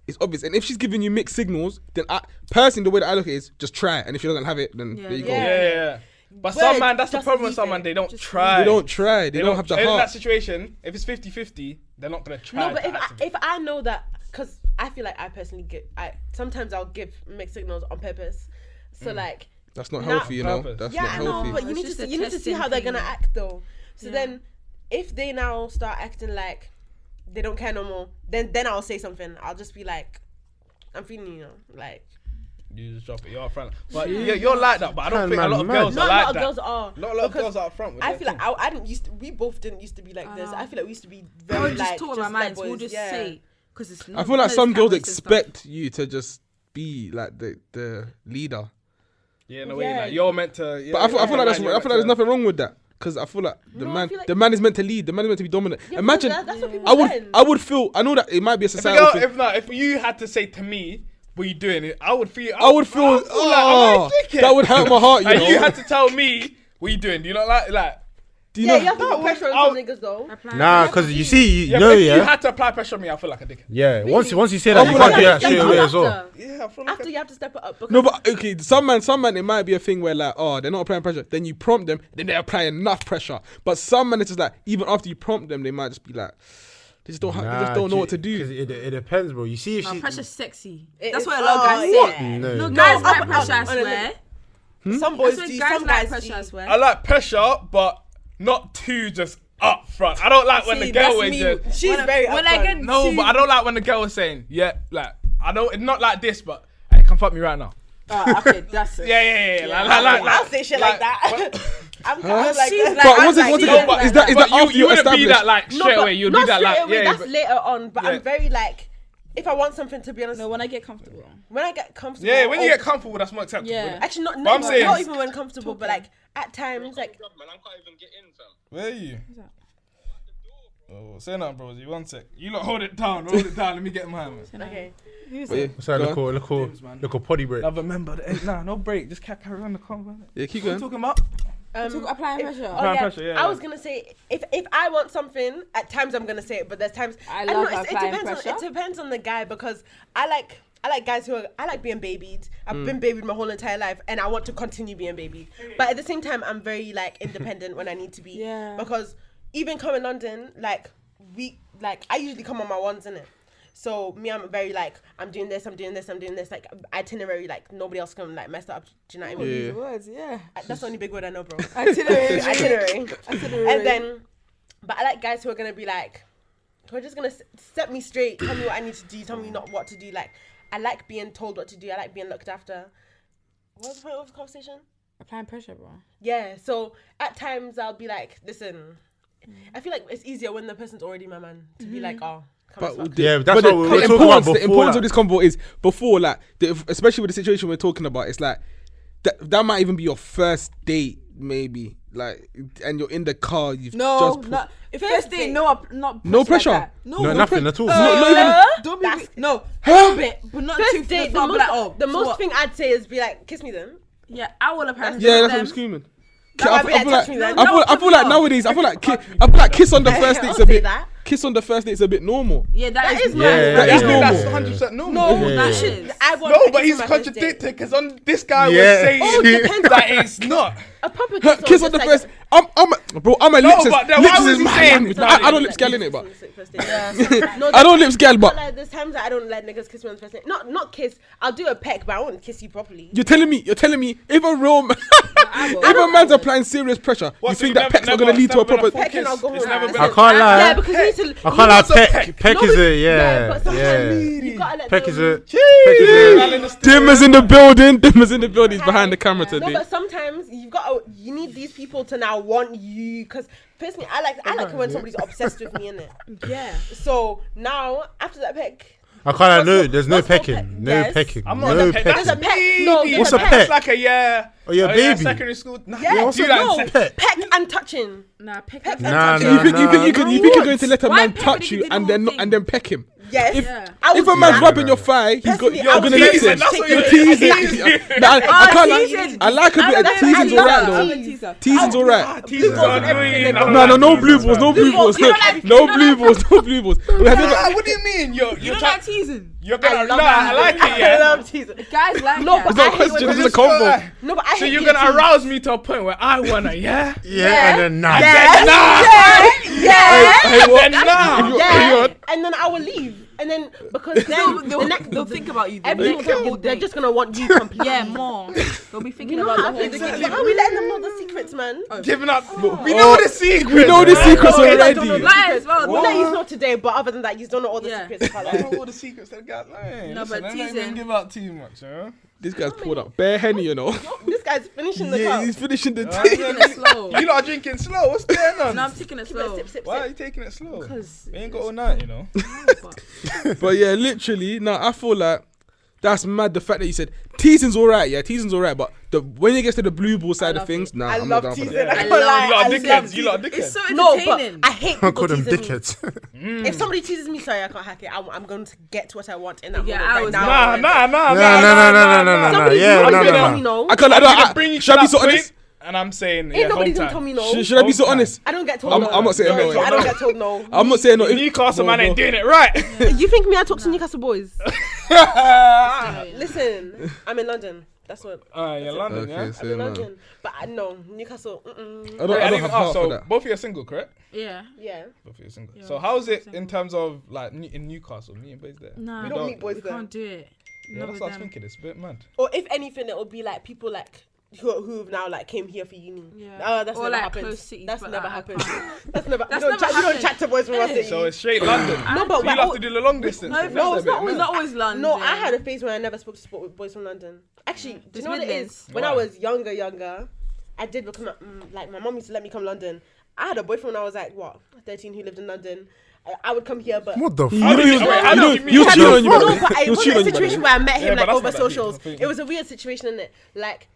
it's obvious. And if she's giving you mixed signals, then I personally the way that I look at it is just try it. And if she doesn't have it, then there you go. Yeah. But But some man, that's the just problem with leave some man. it. They don't Just try. They don't try. They don't have the In that heart. situation, if it's 50-50, they're not gonna try. No, but to if activate. I know that, because I feel like I personally sometimes I'll give mixed signals on purpose. So like That's not Nah, healthy, you know. purpose. That's yeah, not I know, healthy. but you It's need to just see, a you need to see testing how they're gonna thing. act though. So Yeah. then, if they now start acting like they don't care no more, then I'll say something. I'll just be like, I'm feeling you, like. You just drop it. You're up front. But you're like that. But I don't think a lot of Man, girls Not are a like lot of that. girls are. Not a lot of because girls are up front with I their feel like thing. I didn't used to. We both didn't used to be like this. I feel like we used to be I very would just like talk just about minds. let We'll boys, just yeah. say because it's. I feel like some girls cameras and stuff. expect you to just be like the leader. Yeah, in a way, Yeah. like you're meant to. Yeah, But I feel like you're that's I meant feel like to- there's nothing wrong with that. Because I feel like No, I feel like- the man is meant to lead. The man is meant to be dominant. Yeah, Imagine, but that's what people learn. I would feel. I know that it might be a If a societal girl, thing. if you had to say to me, "What are you doing?" I would feel. I would feel. like, am I a dickhead? That would hurt my heart. You And know. you had to tell me, "What are you doing?" Do you not like? Do you Yeah, know? you have to put pressure on I'll- some niggas though. Nah, because you see, you Yeah, know, but if you yeah, had to apply pressure on me, I feel like a dickhead. yeah. Once you say I that, you feel can't like do that straight away as After. well. Yeah, I feel like After you have to step it up. Because No, but okay, some man, it might be a thing where like, oh, they're not applying pressure. Then you prompt them, then they apply enough pressure. But some man, it's just like, even after you prompt them, they might just be like, they just don't know what to do. Because it depends, bro. You see if No, she. pressure's sexy. It That's is- what a lot of guys oh, say. yeah. No. No, No, guys like up- pressure, I up- swear. some boys That's do, what guys some like guys pressure, I do. swear. I like pressure, but not too just up front. I don't like when the See, girl that's is me. just. She's very when I upfront. get No, too- but I don't like when the girl is saying, "Yeah, like I don't. It's not like this, but hey, come fuck me right now." Okay, that's it. Yeah. I'll say shit like that. I'm kind of like She's that. like- But I'm once like, it, no, is that But after you you wouldn't be established? that like straight away. You'd be not that straight like away, yeah. that's but- later on. But Yeah. I'm very like, if I want something, to be honest, No, when I get comfortable. when I get comfortable. Yeah, when you or- get comfortable, that's more acceptable. Yeah. isn't it? Actually, not But I'm saying- not even when comfortable, but like at times, like Where are you? Oh, say nothing, bro. You 1 sec. You lot hold it down. Hold it down. Let me get mine. okay. What's that? Look a potty break. Another member. Nah, no break. Just carry on the convo. Yeah, keep What going. are you talking about? Applying pressure. Applying pressure, yeah, I yeah. was gonna say if I want something, at times I'm gonna say it, but there's times I don't love know, it applying depends. pressure. It depends on the guy because I like guys who I like being babied. I've been babied my whole entire life, and I want to continue being babied. But at the same time, I'm very like independent when I need to be. Yeah. Because even coming London, I usually come on my ones, innit? So me, I'm very like, I'm doing this, like itinerary, like nobody else can like mess that up. Do you know what I mean? Yeah. Words, yeah. That's the only big word I know, bro. Itinerary. Itinerary. Itinerary. And then, but I like guys who are gonna be like, who are just gonna set me straight, tell me what I need to do, tell me not what to do. Like, I like being told what to do. I like being looked after. What was the point of the conversation? Applying pressure, bro. Yeah. So at times I'll be like, listen. I feel like it's easier when the person's already my man to be like, oh, come as fuck. Yeah, that's But what we the were talking about importance before. of this convo is before, like, especially with the situation we're talking about, it's like that might even be your first date, maybe, like, and you're in the car. You've No, just not if First first date. date. Not No pressure. Like that. No, nothing at all. not even. Don't be That's- no. A little bit, but not too First date, far. But like, oh, the so most what? thing I'd say is be like, kiss me then. Yeah, I will apply. Yeah, that's what I'm screaming. That might be like, touch me then. I feel like nowadays, I feel like kiss on the first date's a I'll say bit. that. kiss on the first date is a bit normal. Yeah, that is normal. That is normal. That's 100% normal. No, that you should. is. I want No, a but kiss he's on my first date. contradicted because on this guy was Yeah. saying Oh, it depends. that it's not. A proper Kiss kiss on the just first. like- I'm a No, lips. but then Lips why was is he my saying- language. No, I don't lips gal in it, but No, I don't lips gal, but there's times that I don't let niggas kiss me on the first date. Not kiss. I'll do a peck, but I won't kiss you properly. you're telling me if a real man, if a man's applying serious pressure, you think that peck's not gonna lead to a proper? Pecking, I'll go home. It's never been I a can't lie. Yeah, because you need to. I can't lie. what's a Peck peck? is a Yeah, but sometimes yeah. you gotta let Peck is them- a. Peck is a. Dimmer's in the building. Dimmer's in the building. He's behind the camera No, today. but sometimes you need these people to now want you, because personally, I like it when somebody's obsessed with me, innit? Yeah. So now after that peck, I can't lie. No, there's no What's no pecking. peck? No Yes. pecking. I'm not No a peck. there's a pecking. peck. No, there's What's a peck? That's like a Oh, yeah, baby. secondary school. Nah, Yeah, you what's do a that in no? sec- Peck and touching. Nah, peck. Peck and Nah, touching. nah, You think you're going to let a Why man peck touch when he you did the and whole thing? then peck him? Yes. Yeah. I would If a do man's that. rubbing your thigh, he's Personally, you're I gonna would let tease him. him. That's what You're you're teasing. teasing. Nah, I can't lie. teasing. I like a bit of teasing's I alright love though. teasing. Teasing's alright. Teasers are annoying. No blue balls, no blue balls, you don't like- no blue balls, no blue balls. Have you ever- Nah, what do you mean? You You're don't trying. like teasing. You're I gonna. love Nah, I teasing. like it. I Yeah. love teasing. Guys like No, that. but It's not I a hate question, when it's a people- combo. No, but I So hate you're being gonna teased. arouse me to a point where I wanna, yeah? Yeah, and then nah. Yeah. Hey, what? Then nah. Yeah. And then I will leave. And then because then They'll think about you. every They'll single time they're just gonna want you completely. Yeah, more. They'll be thinking You know about how the whole they thing. How are we letting them know the secrets, man? Giving up. We know the secrets. We know the man. secrets Okay, already. don't know the Lies, secrets. well, We'll let what? you know today, but other than that, you don't know all the Yeah. secrets. I don't know all the secrets that got lying. No, but Listen, I don't teasing. even give out too much, huh? This guy's pulled up bare henny, you know. This guy's finishing the Yeah, cup. he's finishing the Yeah. tea. Taking it slow. You lot are drinking slow. What's going on? No, I'm taking it slow. Sip, sip, Why are sip. you taking it slow? Because We ain't got all night, you know. But yeah, literally, no, I feel like that's mad. The fact that you said teasing's alright, yeah, teasing's alright, but when it gets to the blue ball side of love things, nah, I I'm not love down for teasing. that. I I can't love- lie. You lot I are love dickheads. You lot are it's dickheads. so No, but entertaining. I hate I people call them teasing me. dickheads. If somebody teases me, sorry, I can't hack it. I'm going to get what I want in that Yeah, moment I right was- now. Nah. No. Somebody's Yeah, not no, gonna no, tell no. me no. I can't. I'm gonna I bring you should to I be that so point, honest? and I'm saying, Ain't yeah, nobody home gonna time. tell me no. Should I be so Home time. honest? I don't get told I'm no. not saying no. I don't get told no. I'm not saying no. if- Newcastle Bro, man ain't bro. doing it right. You think me? I talk to Newcastle boys. Listen, I'm in London. That's what. You're London, Okay, yeah. I'm so in no. London, but I know Newcastle. I don't, I I don't didn't have ask, heart for so that. both of you are single, correct? Yeah. Yeah, Both of you are single. Yeah, So how is it single. in terms of like in Newcastle, meeting boys there? Nah, we don't meet boys we there. can't do it. Yeah, Not that's with what I was them. thinking. It's a bit mad. Or if anything, it would be like people like who've now like came here for uni. Yeah. That's Or never like happened. close cities, That's but never like, I happened. can't. That's never. That's we never don't happened. chat to boys from our Hey. city. So it's straight London. No, but So you we're have all- to do the long distance. No, thing. No, That's it's a not bit always mad. Not always London. No, I had a phase where I never spoke to boys from London. Actually, do you Just know what it Midlands. is? When Why? I was younger, I did become like my mom used to let me come London. I had a boyfriend when I was like 13 who lived in London. I would come here, but What the You fuck? know, How do you mean? he was cheating on you, no, brother. but He it was was cheating a on you, situation brother. where I met Yeah, him but like that's over not that deep. socials. I think- It was a weird situation, innit? Like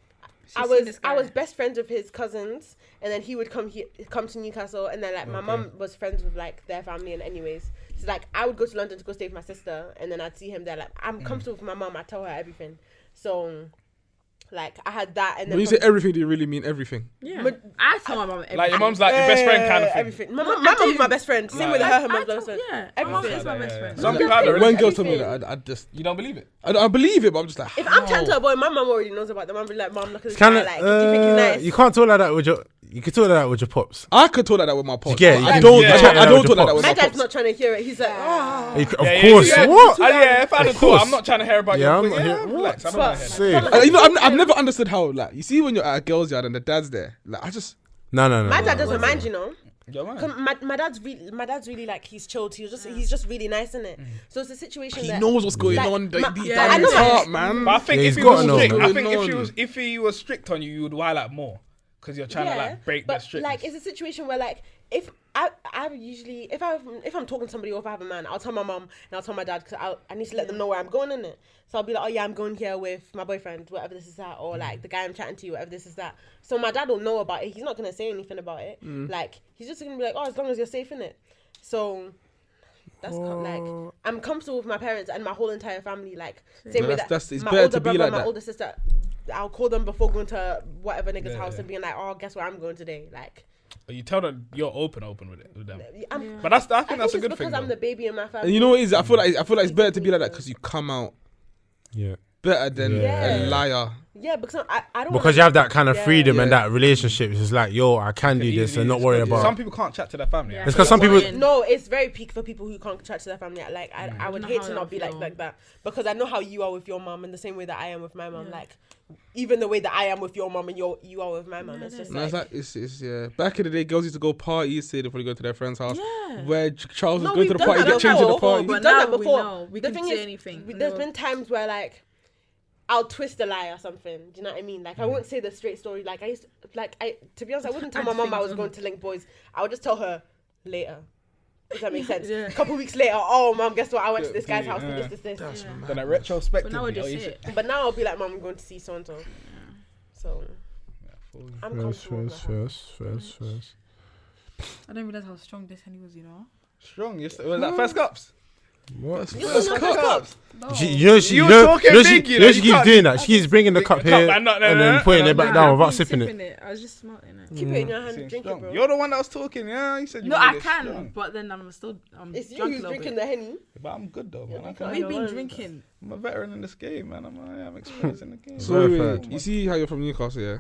I seen this guy. was best friends with his cousins, and then he would come to Newcastle, and then like my mum was friends with like their family, and anyways, so like I would go to London to go stay with my sister, and then I'd see him there. Like I'm comfortable with my mum, I tell her everything. So like I had that, and then When you say everything, do you really mean everything? Yeah. But- I tell my mum everything. Like your mum's like your best friend kind of thing. Everything. My No, mum's I do. my best friend. Same with Like- her my best friend. Yeah. Everything. My mum is my Yeah, best yeah, friend. yeah. Some people have When it. girls tell me that, I just You don't believe it. I believe it, but I'm just like, If I'm chatting to a boy, my mum already knows about them. I'm like, mum, look at this Kind guy. of. Like, do you think he's nice? You can't talk like that with your. You can talk like that with your pops. I could talk like that with my pops. Yeah, but you I can- don't. yeah, I yeah, don't yeah, talk with like that your with My my dad's pops. not trying to hear it. He's like, oh. Of Yeah, course. yeah, What? Yeah, if I don't course. talk, I'm not trying to hear about Yeah, you. I'm not here- Relax, I don't want to hear that. Safe. You know, I've never understood how, like, you see when you're at a girl's yard and the dad's there, like, I just, No. My dad doesn't mind, you know. Yo, man. 'Cause my dad's really like he's chilled. He's just really nice, isn't it? So it's a situation he that knows what's going like, on deep I down in know his my- heart, man. But I think Yeah, if he's he was gotta know, strict, man. I think Going if he was strict on you, you would wild out more because you're trying to like break but that strictness. like it's a situation where like if I usually if I'm talking to somebody or if I have a man, I'll tell my mum and I'll tell my dad because I need to let them know where I'm going in it. So I'll be like, oh yeah, I'm going here with my boyfriend, whatever this is that, or like the guy I'm chatting to, whatever this is that. So my dad will know about it. He's not gonna say anything about it. Like he's just gonna be like, oh, as long as you're safe in it. So that's like I'm comfortable with my parents and my whole entire family. Like same No, way that's- that it's my better older to be brother, like my that. older sister. I'll call them before going to whatever nigga's Yeah, house yeah. and being like, oh, guess where I'm going today. Like You tell them you're open with it with them. I'm, But I think I that's a think it's good because thing. I'm though. the baby in my family. And you know what it is? I feel like it's better to be like that because you come out Yeah. better than Yeah. a liar. Yeah, because I don't. Because you have that kind of freedom and Yeah. that relationship. It's like, yo, I can do this and not worry about. Some people can't chat to their family. Yeah. It's because some people. No, it's very peak for people who can't chat to their family. Like I would know hate how to they'll not be feel. like that because I know how you are with your mom in the same way that I am with my mom. Like even the way that I am with your mom and you are with my mom. It's just No, it's like. like it's yeah. Back in the day, girls used to go parties, say before they go to their friend's house. Yeah. Where Charles No, was going to we've the done party, that get changed at the before. party. We've But done now that before. we know. We The can thing say is, anything. there's been times where like I'll twist a lie or something. Do you know what I mean? Like I won't say the straight story. Like to be honest, I wouldn't tell my mom I was going to Link Boys. I would just tell her later. Does that make sense? Yeah. A couple weeks later, oh mom, guess what? I went to this guy's house for this. Then a retrospective. But now we just say it. But now I'll be like, mom, I'm going to see so and so. So I'm comfortable with my house. First. I didn't realize how strong this Henny was, you know. Strong. Was that first cups? What? You don't know the cups. You know she, You you were know, talking you know she, big, you you know, know she you keeps can't- doing that. She keeps bringing the cup Bring a here cup, and no, then putting it back down without sipping it. I was just smelling it. Keep it in your hand, Seems drink it, strong. bro. You're the one that was talking. Yeah, you said you No, wanted I it can, strong. but then I'm It's you drunk who's a little drinking bit. the Henny. But I'm good though, man. okay. We've been You're drinking. I'm a veteran in this game, man. I'm experienced in the game. So Very wait, fair. you see how you're from Newcastle, yeah?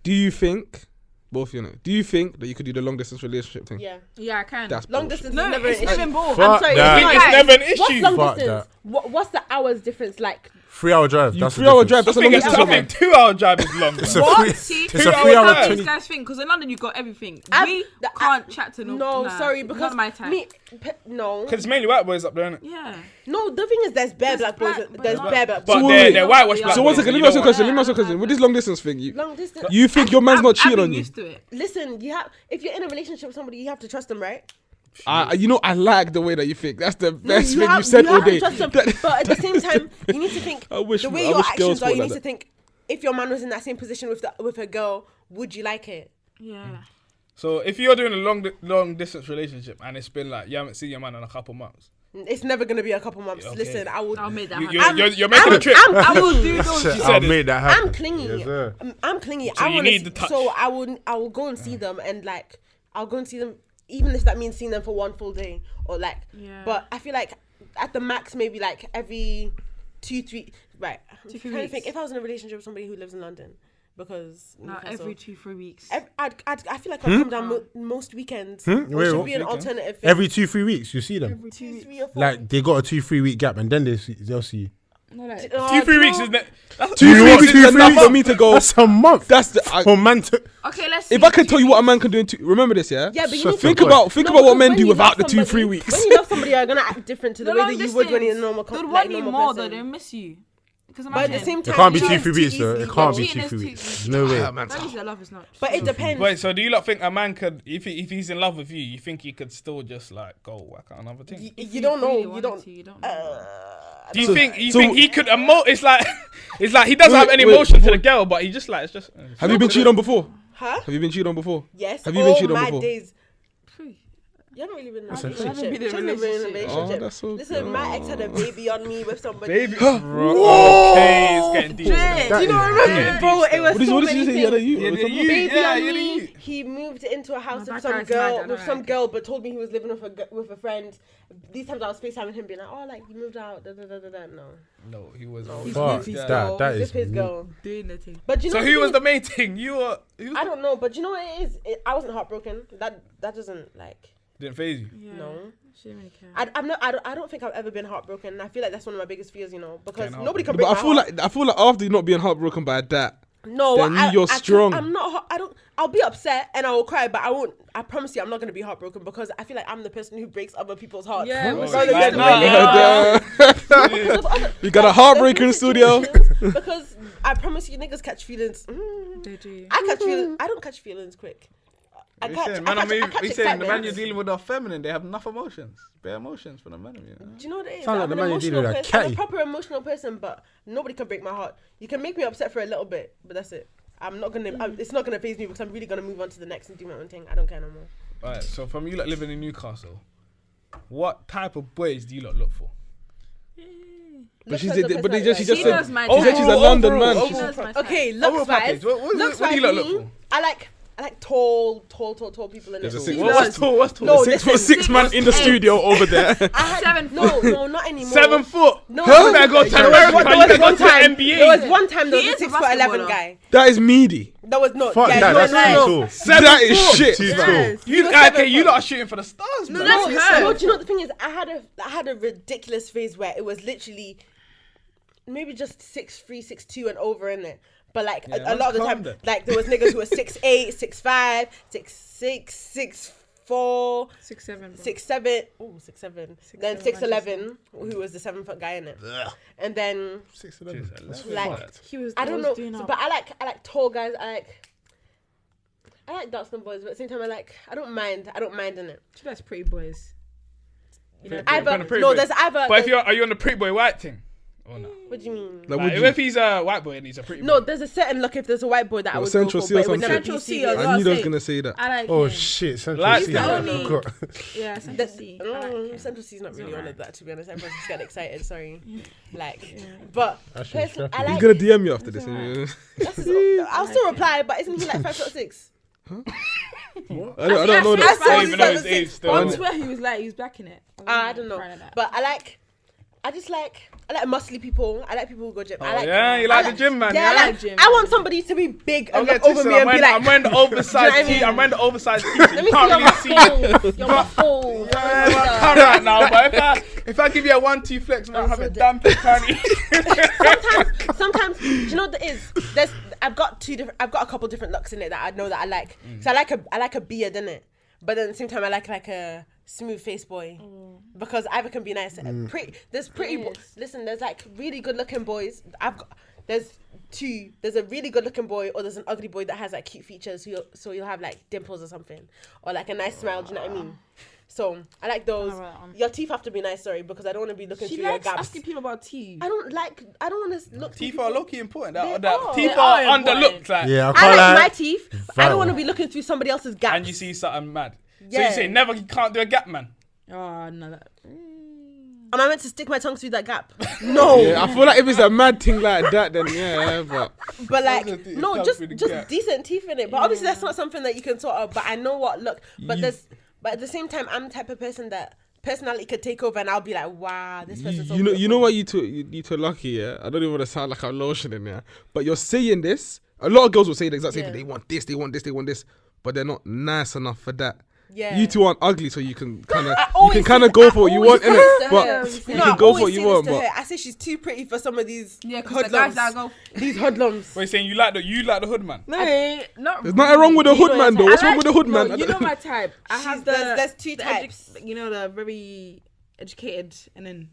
Do you think, both of you know, do you think that you could do the long distance relationship thing? Yeah. Yeah, I can. That's Long bullshit. distance no, is never it's an issue. even both. Fuck I'm sorry, that. it's not. It's never an What's issue. long Fuck distance? What's the hours difference like? 3-hour drive. You That's the 3-hour difference. drive, that's a I long think distance. I think 2-hour drive is long. It's bro. a What? free. See, It's a 2 hours 3-hour drive. 20. This guy's thing, because in London you got everything. I'm- Can't chat to No, nah, sorry, not because my time. no. Because it's mainly white boys up there, innit? Yeah. No, the thing is, there's bare There's black boys. black, but There's not- bare black But boys. wait, they're whitewashed So black So one boys, second, you let me ask you a don't question. want- Let me ask you a question. With this long distance thing, Long distance. you think your man's not cheating I've on been you? used to it. Listen, if you're in a relationship with somebody, you have to trust them, right? You know, I like the way that you think. That's the best thing have, you said all have to day. trust them. But at the same time, you need to think I wish- the way I your wish actions girls are. thought You like need to that. think if your man was in that same position with a girl, would you like it? Yeah. So if you're doing a long distance relationship and it's been like you haven't seen your man in a couple months, It's never gonna be a couple months. Okay. Listen, I'll make that happen. you're making a trip. I will do those. I'll said make that happen. I'm clingy. Yes, sir. I'm clingy. So I you wanna need the touch. So I will go and see them and like I'll go and see them even if that means seeing them for one full day or like. Yeah. But I feel like at the max maybe like every 2-3. Right. I'm 2-3 trying to think weeks. if I was in a relationship with somebody who lives in London because Not Newcastle- every 2-3 weeks. I feel like I'd come down most weekends. Or Wait, should what? be an alternative. Thing. Every 2-3 weeks, you see them. Every 2 weeks. 3 or 4. Like they got a 2-3 week gap, and then they'll see you. No, like, 2-3 weeks isn't it? That's 2 You want weeks 2 is enough weeks? for me to go. That's a month. That's the. For man to. okay, let's see. If I can tell you what a man can do in remember this, yeah? Yeah, but you Shut need to up. Think about what because men when do you without love the 2-3 somebody- weeks. When you love somebody, you're gonna act different to the The way long that you would when you're a distance, normal they'd like want you normal more person. though. They miss you. Because But at the same It time, can't be cheating 2-3 is weeks too though. easily It can't be Cheating is 2-3 too weeks. easy. No way. That is their love is not. But it depends. Wait, so do you not think a man could, if he's in love with you, you think he could still just like go whack out another thing? You don't know. really You wanted don't. to, you don't know. Do you So- think so- he could it's like he doesn't Wait, have any wait, emotion to before- the girl, but he just like it's just. Have you been cheated on before? Huh? Have you been cheated on before? Yes. Have you been All cheated on my before? days. Phew. You haven't really been in a haven't relationship. been in a She hasn't been in a relationship. relationship. Oh, that's so Listen, my ex had a baby on me with somebody. Baby, okay, it's getting deep. Do you know what I mean? Bro, it was What did so you many say? Yeah, things. you. Yeah, or something? you. Baby Yeah, on yeah, me. you. He moved into a house No, with that some guy's girl, mad, I know, with some right? girl, but told me he was living with a friend. These times I was FaceTiming him, being like, "Oh, like you moved out." Da, da, da, da, da. No, No, he was. he's Fuck with his that, girl. that He's is with his weak. girl. Doing the thing. But you know, So who was the main thing? You were. I don't know, but you know what it is? I wasn't heartbroken. That doesn't like. Didn't phase you. Yeah. No. She didn't really care. I'm not. I don't think I've ever been heartbroken. I feel like that's one of my biggest fears, you know, because Getting nobody can break But my I feel heart. like after not being heartbroken by that, No, then you're strong. I'm not. I don't. I'll be upset and I will cry, but I won't. I promise you, I'm not gonna be heartbroken because I feel like I'm the person who breaks other people's hearts. Yeah, Oh, Rather like, than nah. when they are. You got a heartbreaker in the studio. Because I promise you, niggas catch feelings. They do. I catch feelings. I don't catch feelings quick. I catch. I catch He's saying the man excitement. you're dealing with are feminine. They have enough emotions, bare emotions for the men of you. Do you know what it is? Sound like I'm the an man you're dealing emotional with, person. I'm catty. a proper emotional person, but nobody can break my heart. You can make me upset for a little bit, but that's it. I'm not gonna. It's not gonna faze me because I'm really gonna move on to the next and do my own thing. I don't care no more. Alright, so from you lot living in Newcastle, what type of boys do you lot look for? But she Looks did. like the But person she I just like. knows said. my She said she's a type. London man. overall. She knows my type. Okay, Overall looks package. wise. What do you lot look for? I like tall people in There's it. a six- What's tall? What's tall? No, Six listen, foot six man in the studio over there. I had 7 no, not anymore. 7 foot. No, You better go to there America. was You one better go to the time. NBA. There was one time there He was a is a 6'11" basketballer. guy. That is meaty. That was not. Fuck yeah, that. no, That's no, too no. tall. That is shit. Too fam. Yes. You was okay? 7 You foot. lot are shooting for the stars, No, man. that's her. No, do you know what the thing is? I had a ridiculous phase where it was literally maybe just 6'3", 6'2" and over in it. But like a lot of the calm time, then. like there was niggas who were 6'8", 6'5", 6'6", 6'4", 6'7". bro. 6'7", oh 6'7", then 6'11", who was the 7 foot guy in it, and then 6'11". like He was. I don't know, doing but I like tall guys. I like dark skin boys, but at the same time I don't mind in it. She likes pretty boys. You know, Either pretty no, boy. there's either. But are you on the pretty boy white thing? Or no? what do you mean? Like, Like, would you- if he's a white boy and he's a pretty No, boy. there's a certain look if there's a white boy that I Well, would Central go C for, or but it would some never shit. be Central C serious. or I knew they was gonna say that. I like Oh him. shit! Central Like C. the I only- forgot. Yeah, Central C. I like him. Central C's not really on alright. it, that to be honest. Everyone's just getting excited. Sorry, but Actually, personally, I He's like. gonna DM you after this. That's his, I'll still reply, but isn't he like 5'6"? I don't know I that. saw I even know his 7'6". age still. On Twitter, he was like, he was backing it. I don't know, but I like muscly people. I like people who go gym. I like, yeah, you like the gym, man. Yeah, Yeah, I like gym. I want somebody to be big and I'm look getting over twisted. me and be like, I'm wearing the Do you know what I oversized mean? tee. I'm wearing the oversized tee. let You me can't see really see. Your muscles. I can't right now, but if I give you a 1-2 flex, man, I'm That's having so damn currently. sometimes do you know what it is? I've got a couple different looks in it that I know that I like. So I like a beard in it, but then at the same time I like a smooth face boy because either can be nice. There's pretty. Listen, there's like really good looking boys. There's two. There's a really good looking boy, or there's an ugly boy that has like cute features. So you'll have like dimples or something, or like a nice smile. Do you know what I mean? So I like those. Your teeth have to be nice, sorry, because I don't want to be looking She through your likes gaps. asking people about teeth. I don't want to look. Teeth are low-key important. They are. Teeth They are are underlooked. Like, Yeah, I I can't like lie. my teeth. But I don't Vital. want to be looking through somebody else's gaps. and you see something mad. So Yeah. you say never, you can't do a gap, man. Oh, no. Am I meant to stick my tongue through that gap? No. Yeah, I feel like if it's a mad thing like that, then yeah, but But like, Those are the- no, those just are the just gap. decent teeth in it. But obviously that's not something that you can sort of. But I know what look. But You- at the same time, I'm the type of person that personality could take over, and I'll be like, wow, this person's so you know beautiful. what you two lucky, yeah. I don't even want to sound like I'm lotioning, yeah. But you're saying this. A lot of girls will say the exact same thing. Yeah. They want this, they want this, they want this, but they're not nice enough for that. Yeah. You two aren't ugly, so you can kind of I you always can say kind of that- go I for what you always want, say innit? this to But her. you No, can I go always for what say you this want. to But her. I say she's too pretty for some of these Yeah, because the guys hoodlums. that go. These hoodlums. Wait, saying you like the hood man. No, not there's nothing wrong with the Do you hood know man, your though. type? What's I wrong with the hood man? No, you know my type. I have There's two the types. the very educated and then.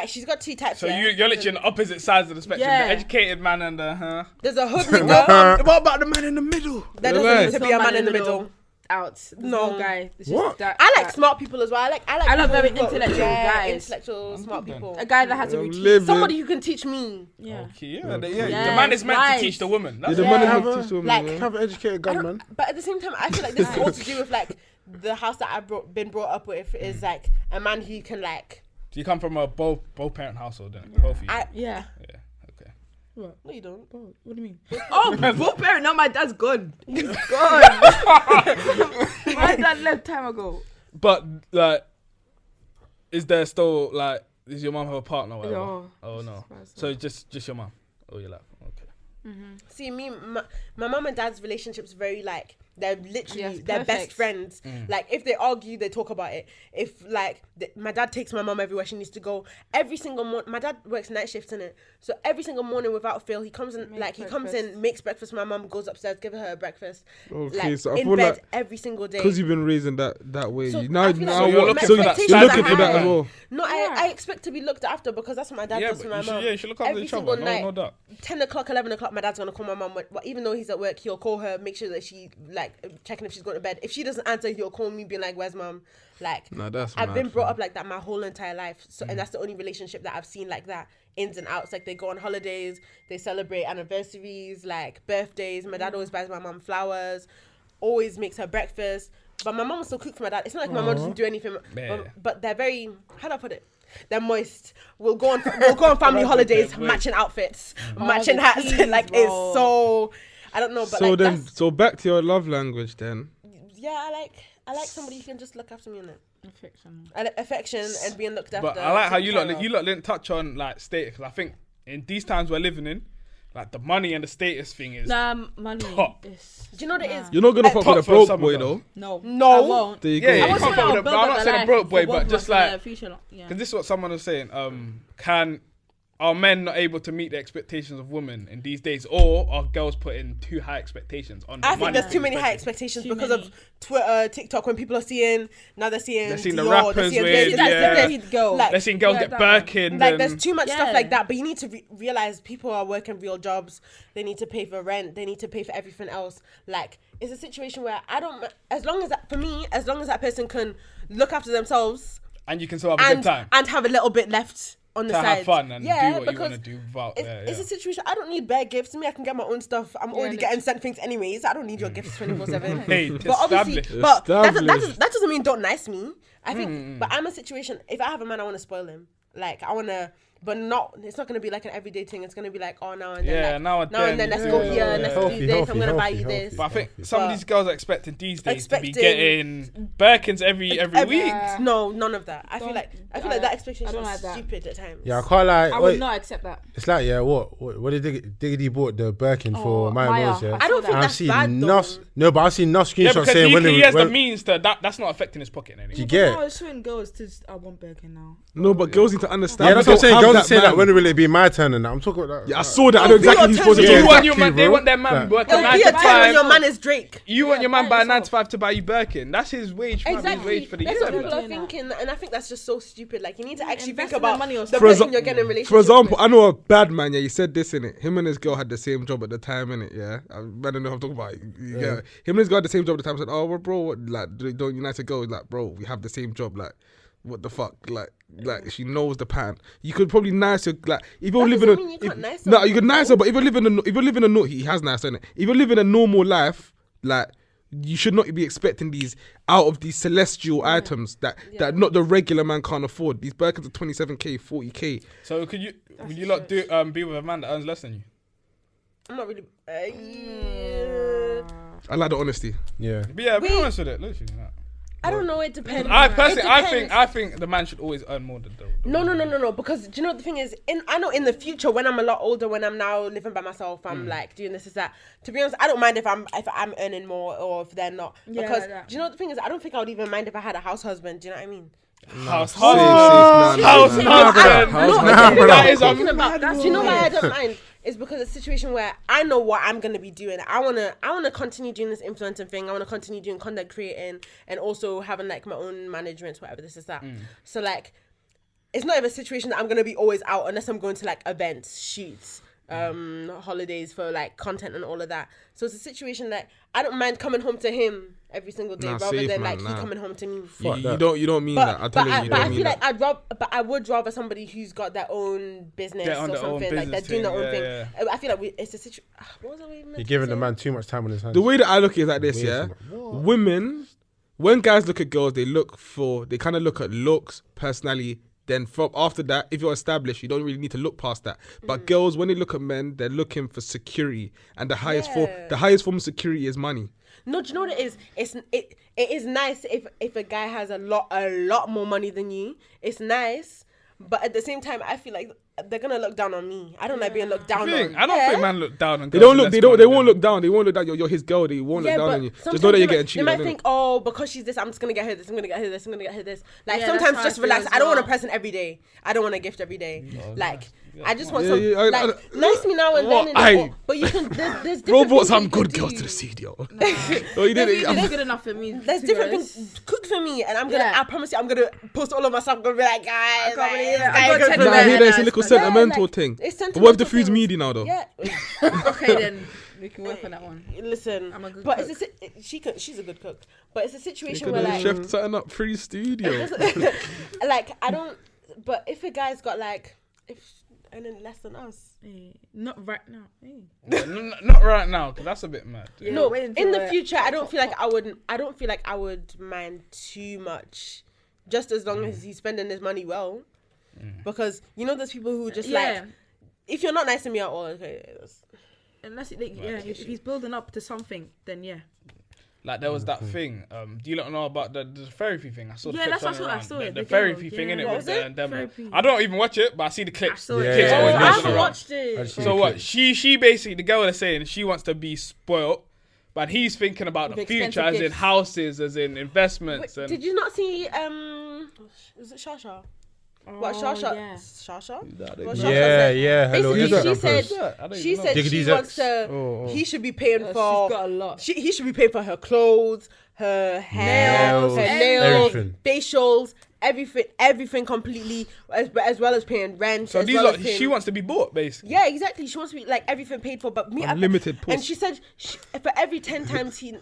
She's got two types. So yeah. you're literally on the opposite sides of the spectrum. Yeah. The educated man and the There's a hood nigga. What about the man in the middle? There Yeah, doesn't right. need to be a man in the middle. Out. There's No. guy. It's just What? that- I like that- smart people as well. I like I love people very who've got- intellectual guys. Intellectual, smart people. A guy that has a I'm routine. living. Somebody who can teach me. Yeah. yeah, the Yes, man is meant right. to teach the woman. Yeah, That's the it. man Yeah. in the tissue, Like- man. Have an educated I gun, don't- man. But at the same time, I feel like this is all to do with like the house that I've been brought up with is like a man who can like. Do you come from a both parent household then? Both of you. I Yeah. Yeah. Okay. no, you don't. What do you mean? Oh, both parent. No, my dad's gone. He's gone. My dad left time ago. But like, is there still like? Does your mum have a partner? Or whatever? No. Oh no. So just your mum. Oh, you're like okay. See, my mum and dad's relationship's very like they're literally Yes, they're best perfect. friends. Like if they argue, they talk about it. If like my dad takes my mum everywhere she needs to go, every single morning. My dad works night shifts in it, so every single morning without fail, he comes in makes breakfast for my mum, goes upstairs, gives her a breakfast, Okay, like so I in feel bed like every single day. because you've been raised in that way, So now I feel like So you're what? looking So for that you're looking for that standard. as well. No, I expect to be looked after because that's what my dad Yeah, does for but my you should, mum. yeah, you should look after Every each other. single night, No doubt. 10 o'clock, 11 o'clock, my dad's going to call my mum. But even though he's at work, he'll call her, make sure that she, like, checking if she's going to bed. If she doesn't answer, he'll call me, being like, where's mum? Like, Nah, that's I've mad, been brought fam. up like that my whole entire life. So, and that's the only relationship that I've seen like that, ins and outs. Like, they go on holidays, they celebrate anniversaries, like, birthdays. My dad always buys my mum flowers, always makes her breakfast. But my mum will still cook for my dad. It's not like my mum doesn't do anything. Yeah. But they're very, how do I put it? They're moist. We'll go on family holidays, matching outfits, matching the hats. teas, Like bro. it's so. I don't know, but So like then, that's, so back to your love language then. yeah, I like somebody who can just look after me in it. Affection. Affection and being looked after. But I like how taken care of. you lot didn't touch on like status. 'Cause I think in these times we're living in, like the money and the status thing is Money. top. Do you know what it is? You're not gonna fuck top with a for broke some boy of them. though. No, I won't. There you Yeah, go. yeah, I you want can't someone fuck that with will a- build I'm up not their saying a life broke boy, for both but of just us in the like future. Yeah. because this is what someone was saying. Can are men not able to meet the expectations of women in these days, or are girls putting too high expectations on? I the think money there's too many high especially? expectations Too because many. of Twitter, TikTok. When people are seeing They're seeing the Dior, rappers they're seeing with, this, See, that's that's yeah. the lead girl. Like- They're seeing girls Yeah, get that one. Birkin. like and there's too much stuff Yeah. like that. But you need to realize people are working real jobs. They need to pay for rent. They need to pay for everything else. Like it's a situation where I don't. As long as that for me, as long as that person can look after themselves and you can still have a good time and have a little bit left on the to side. have fun and yeah, do what you because want to do without. it's a situation. I don't need bare gifts. Me, I can get my own stuff. I'm already getting sent things anyways. I don't need your gifts 24/7. Hey, But obviously, established. but that Established. doesn't mean don't nice me. I think, but I'm a situation. If I have a man, I want to spoil him. Like I want to, but not. It's not going to be like an everyday thing. It's going to be like now and then. Yeah, like, now and then. Let's go Yeah. here. Yeah. Let's Healthy, do this. I'm going to buy healthy, you healthy. this. But I think some of But- these girls are expecting these days to be Expecting- getting Birkins every week. No, none of that. I feel Don't- like I- that I expectation don't is like that. stupid at times. Yeah, I can't lie. I would Wait, not accept that. it's like what did Diggity bought the Birkin for Oh, Maya Maya. Mills? Yeah, I don't think I've that's seen bad though. enough. No, but I've seen enough Yeah, screenshots because saying when he has the when means to that's not affecting his pocket in any way. you get. No, it's swing girls to I want Birkin now. No, but girls need to understand. Yeah, that's we what I'm saying. don't Girls have are saying that. man. When will it be my turn? And that I'm talking about that. Yeah, I saw that. I know Oh, exactly your who's turn supposed is to You Yeah, do want that. your man? They bro. want their man Like- working It'll 9 be to a time when 5. your man is Drake. You want your man buy by yourself. 9 to 5 to buy you Birkin. That's his wage. fam, his Exactly. wage for the That's year. what people are doing that. thinking, and I think that's just so stupid. Like you need to actually invest think in the about money the yourself. For person you're getting in a relationship. For example, with. I know a bad man. Yeah, he said this in it. Him and his girl had the same job at the time, innit? Yeah, I don't know what I'm talking about. Yeah, him and his girl had the same job at the time. Said, "Oh, well, bro, what, like, don't you nice to go?" Like, bro, we have the same job. Like, what the fuck? Like she knows the pan. You could probably nice her. Like, if you're That living doesn't mean you can't nice no, her. you could nice her. But if you're living a he has nice, innit? If you're living a normal life, like. You should not be expecting these out of these celestial items that not the regular man can't afford. These Birkins are 27k, 40k. So would you lot do be with a man that earns less than you? I'm not really. I like the honesty. Yeah. But yeah, be Wait. honest with it. Literally, no. I don't know. It depends. I It personally, depends. I think the man should always earn more than the No. Because do you know what the thing is? I know in the future when I'm a lot older, when I'm now living by myself, I'm like doing this is that. To be honest, I don't mind if I'm earning more or if they're not. Yeah, Because like that. do you know what the thing is? I don't think I would even mind if I had a house husband. Do you know what I mean? house Safe, husband. nah, House nah, nah. husband. No, That is talking a about. Do you know why I don't mind? It's because it's a situation where I know what I'm gonna be doing. I wanna continue doing this influencing thing. I wanna continue doing content creating and also having like my own management, whatever this is that. So like, it's not even a situation that I'm gonna be always out unless I'm going to like events, shoots, holidays for like content and all of that. So it's a situation that I don't mind coming home to him every single day Nah, rather safe, than man, like he nah. coming home to me. You don't mean that. I'm telling you, you But don't I mean feel that. like I would rather somebody who's got their own business Get on or their own something like they're business doing their thing, own yeah, thing. I feel like it's a situation. What was I meant You're to giving the say? man too much time on his hands. The way that I look at it is like this, Weird yeah. from- Women, when guys look at girls, they kind of look at looks, personality. Then from after that, if you're established, you don't really need to look past that. But girls, when they look at men, they're looking for security, and the highest form of security is money. No, do you know what it is? It is nice if a guy has a lot more money than you. It's nice, but at the same time, I feel like they're gonna look down on me. I don't like being looked down on. I don't think man look down on They girls don't look. with They less don't. money They won't than look down. They won't look down. You're his girl. They won't look down on you. Just sometimes know that you're they getting might- cheated. They might innit? think, oh, because she's this, I'm just gonna get her this. I'm gonna get her this. I'm gonna get her this. Like Yeah, sometimes that's just how I feel relax. as I don't want a well. present every day. I don't want a gift every day. Like I just want Yeah, some. yeah, Like nice me now and What? then. Aye. But you can. There's Bro different brought things some you good can girls do. to the studio. Oh, you did it. It's good enough for me. There's to different be honest. things. Cook for me, and I'm gonna. Yeah. I promise you, I'm gonna post all of my stuff. I'm gonna be like, guys, can't believe this it. I guy got good 10 for Nah, I me. hear that it's a Yeah, little like- sentimental like, thing. it's But what if the sentimental food's things. meaty now though? Yeah. Okay, then we can work on that one. Listen, I'm a good but cook. she's a good cook. But it's a situation Could where have like, chef setting up free studio. like I don't. But if a guy's got like, earning less than us, Not right now. not right now, because that's a bit mad. Yeah, no, wait in until the we're future, I don't top, feel like top. I wouldn't. I don't feel like I would mind too much, just as long as he's spending his money well. Because you know, there's people who just like, if you're not nice to me at all, okay, unless if he's building up to something, then yeah. Like there was that thing. Do you not know about the therapy thing? I saw the Yeah, clips that's running what I around. saw The, it, the the therapy girl, thing in yeah. it What with was it? them. Therapy. I don't even watch it, but I see the clips. I saw it. Clips Yeah, always yeah, I mention haven't around. watched it. I've seen So the what? clips. She basically, the girl is saying she wants to be spoiled, but he's thinking about the With future, expensive as in gifts. houses, as in investments. Wait, And did you not see was it Shasha? What Shasha? yeah. Shasha? don't What know. Shasha Yeah, said? yeah. Hello, Basically, Instagram she said post. I don't she even know. said Diggity's she wants ex. to. Oh. He should be paying She's for. got a lot. He should be paying for her clothes, her hair, Nails, her nails, everything. facials, everything completely, as well as paying rent. So as these well are, as paying, she wants to be bought, basically. Yeah, exactly. She wants to be like everything paid for, but me Unlimited puss. And she said for every 10 times he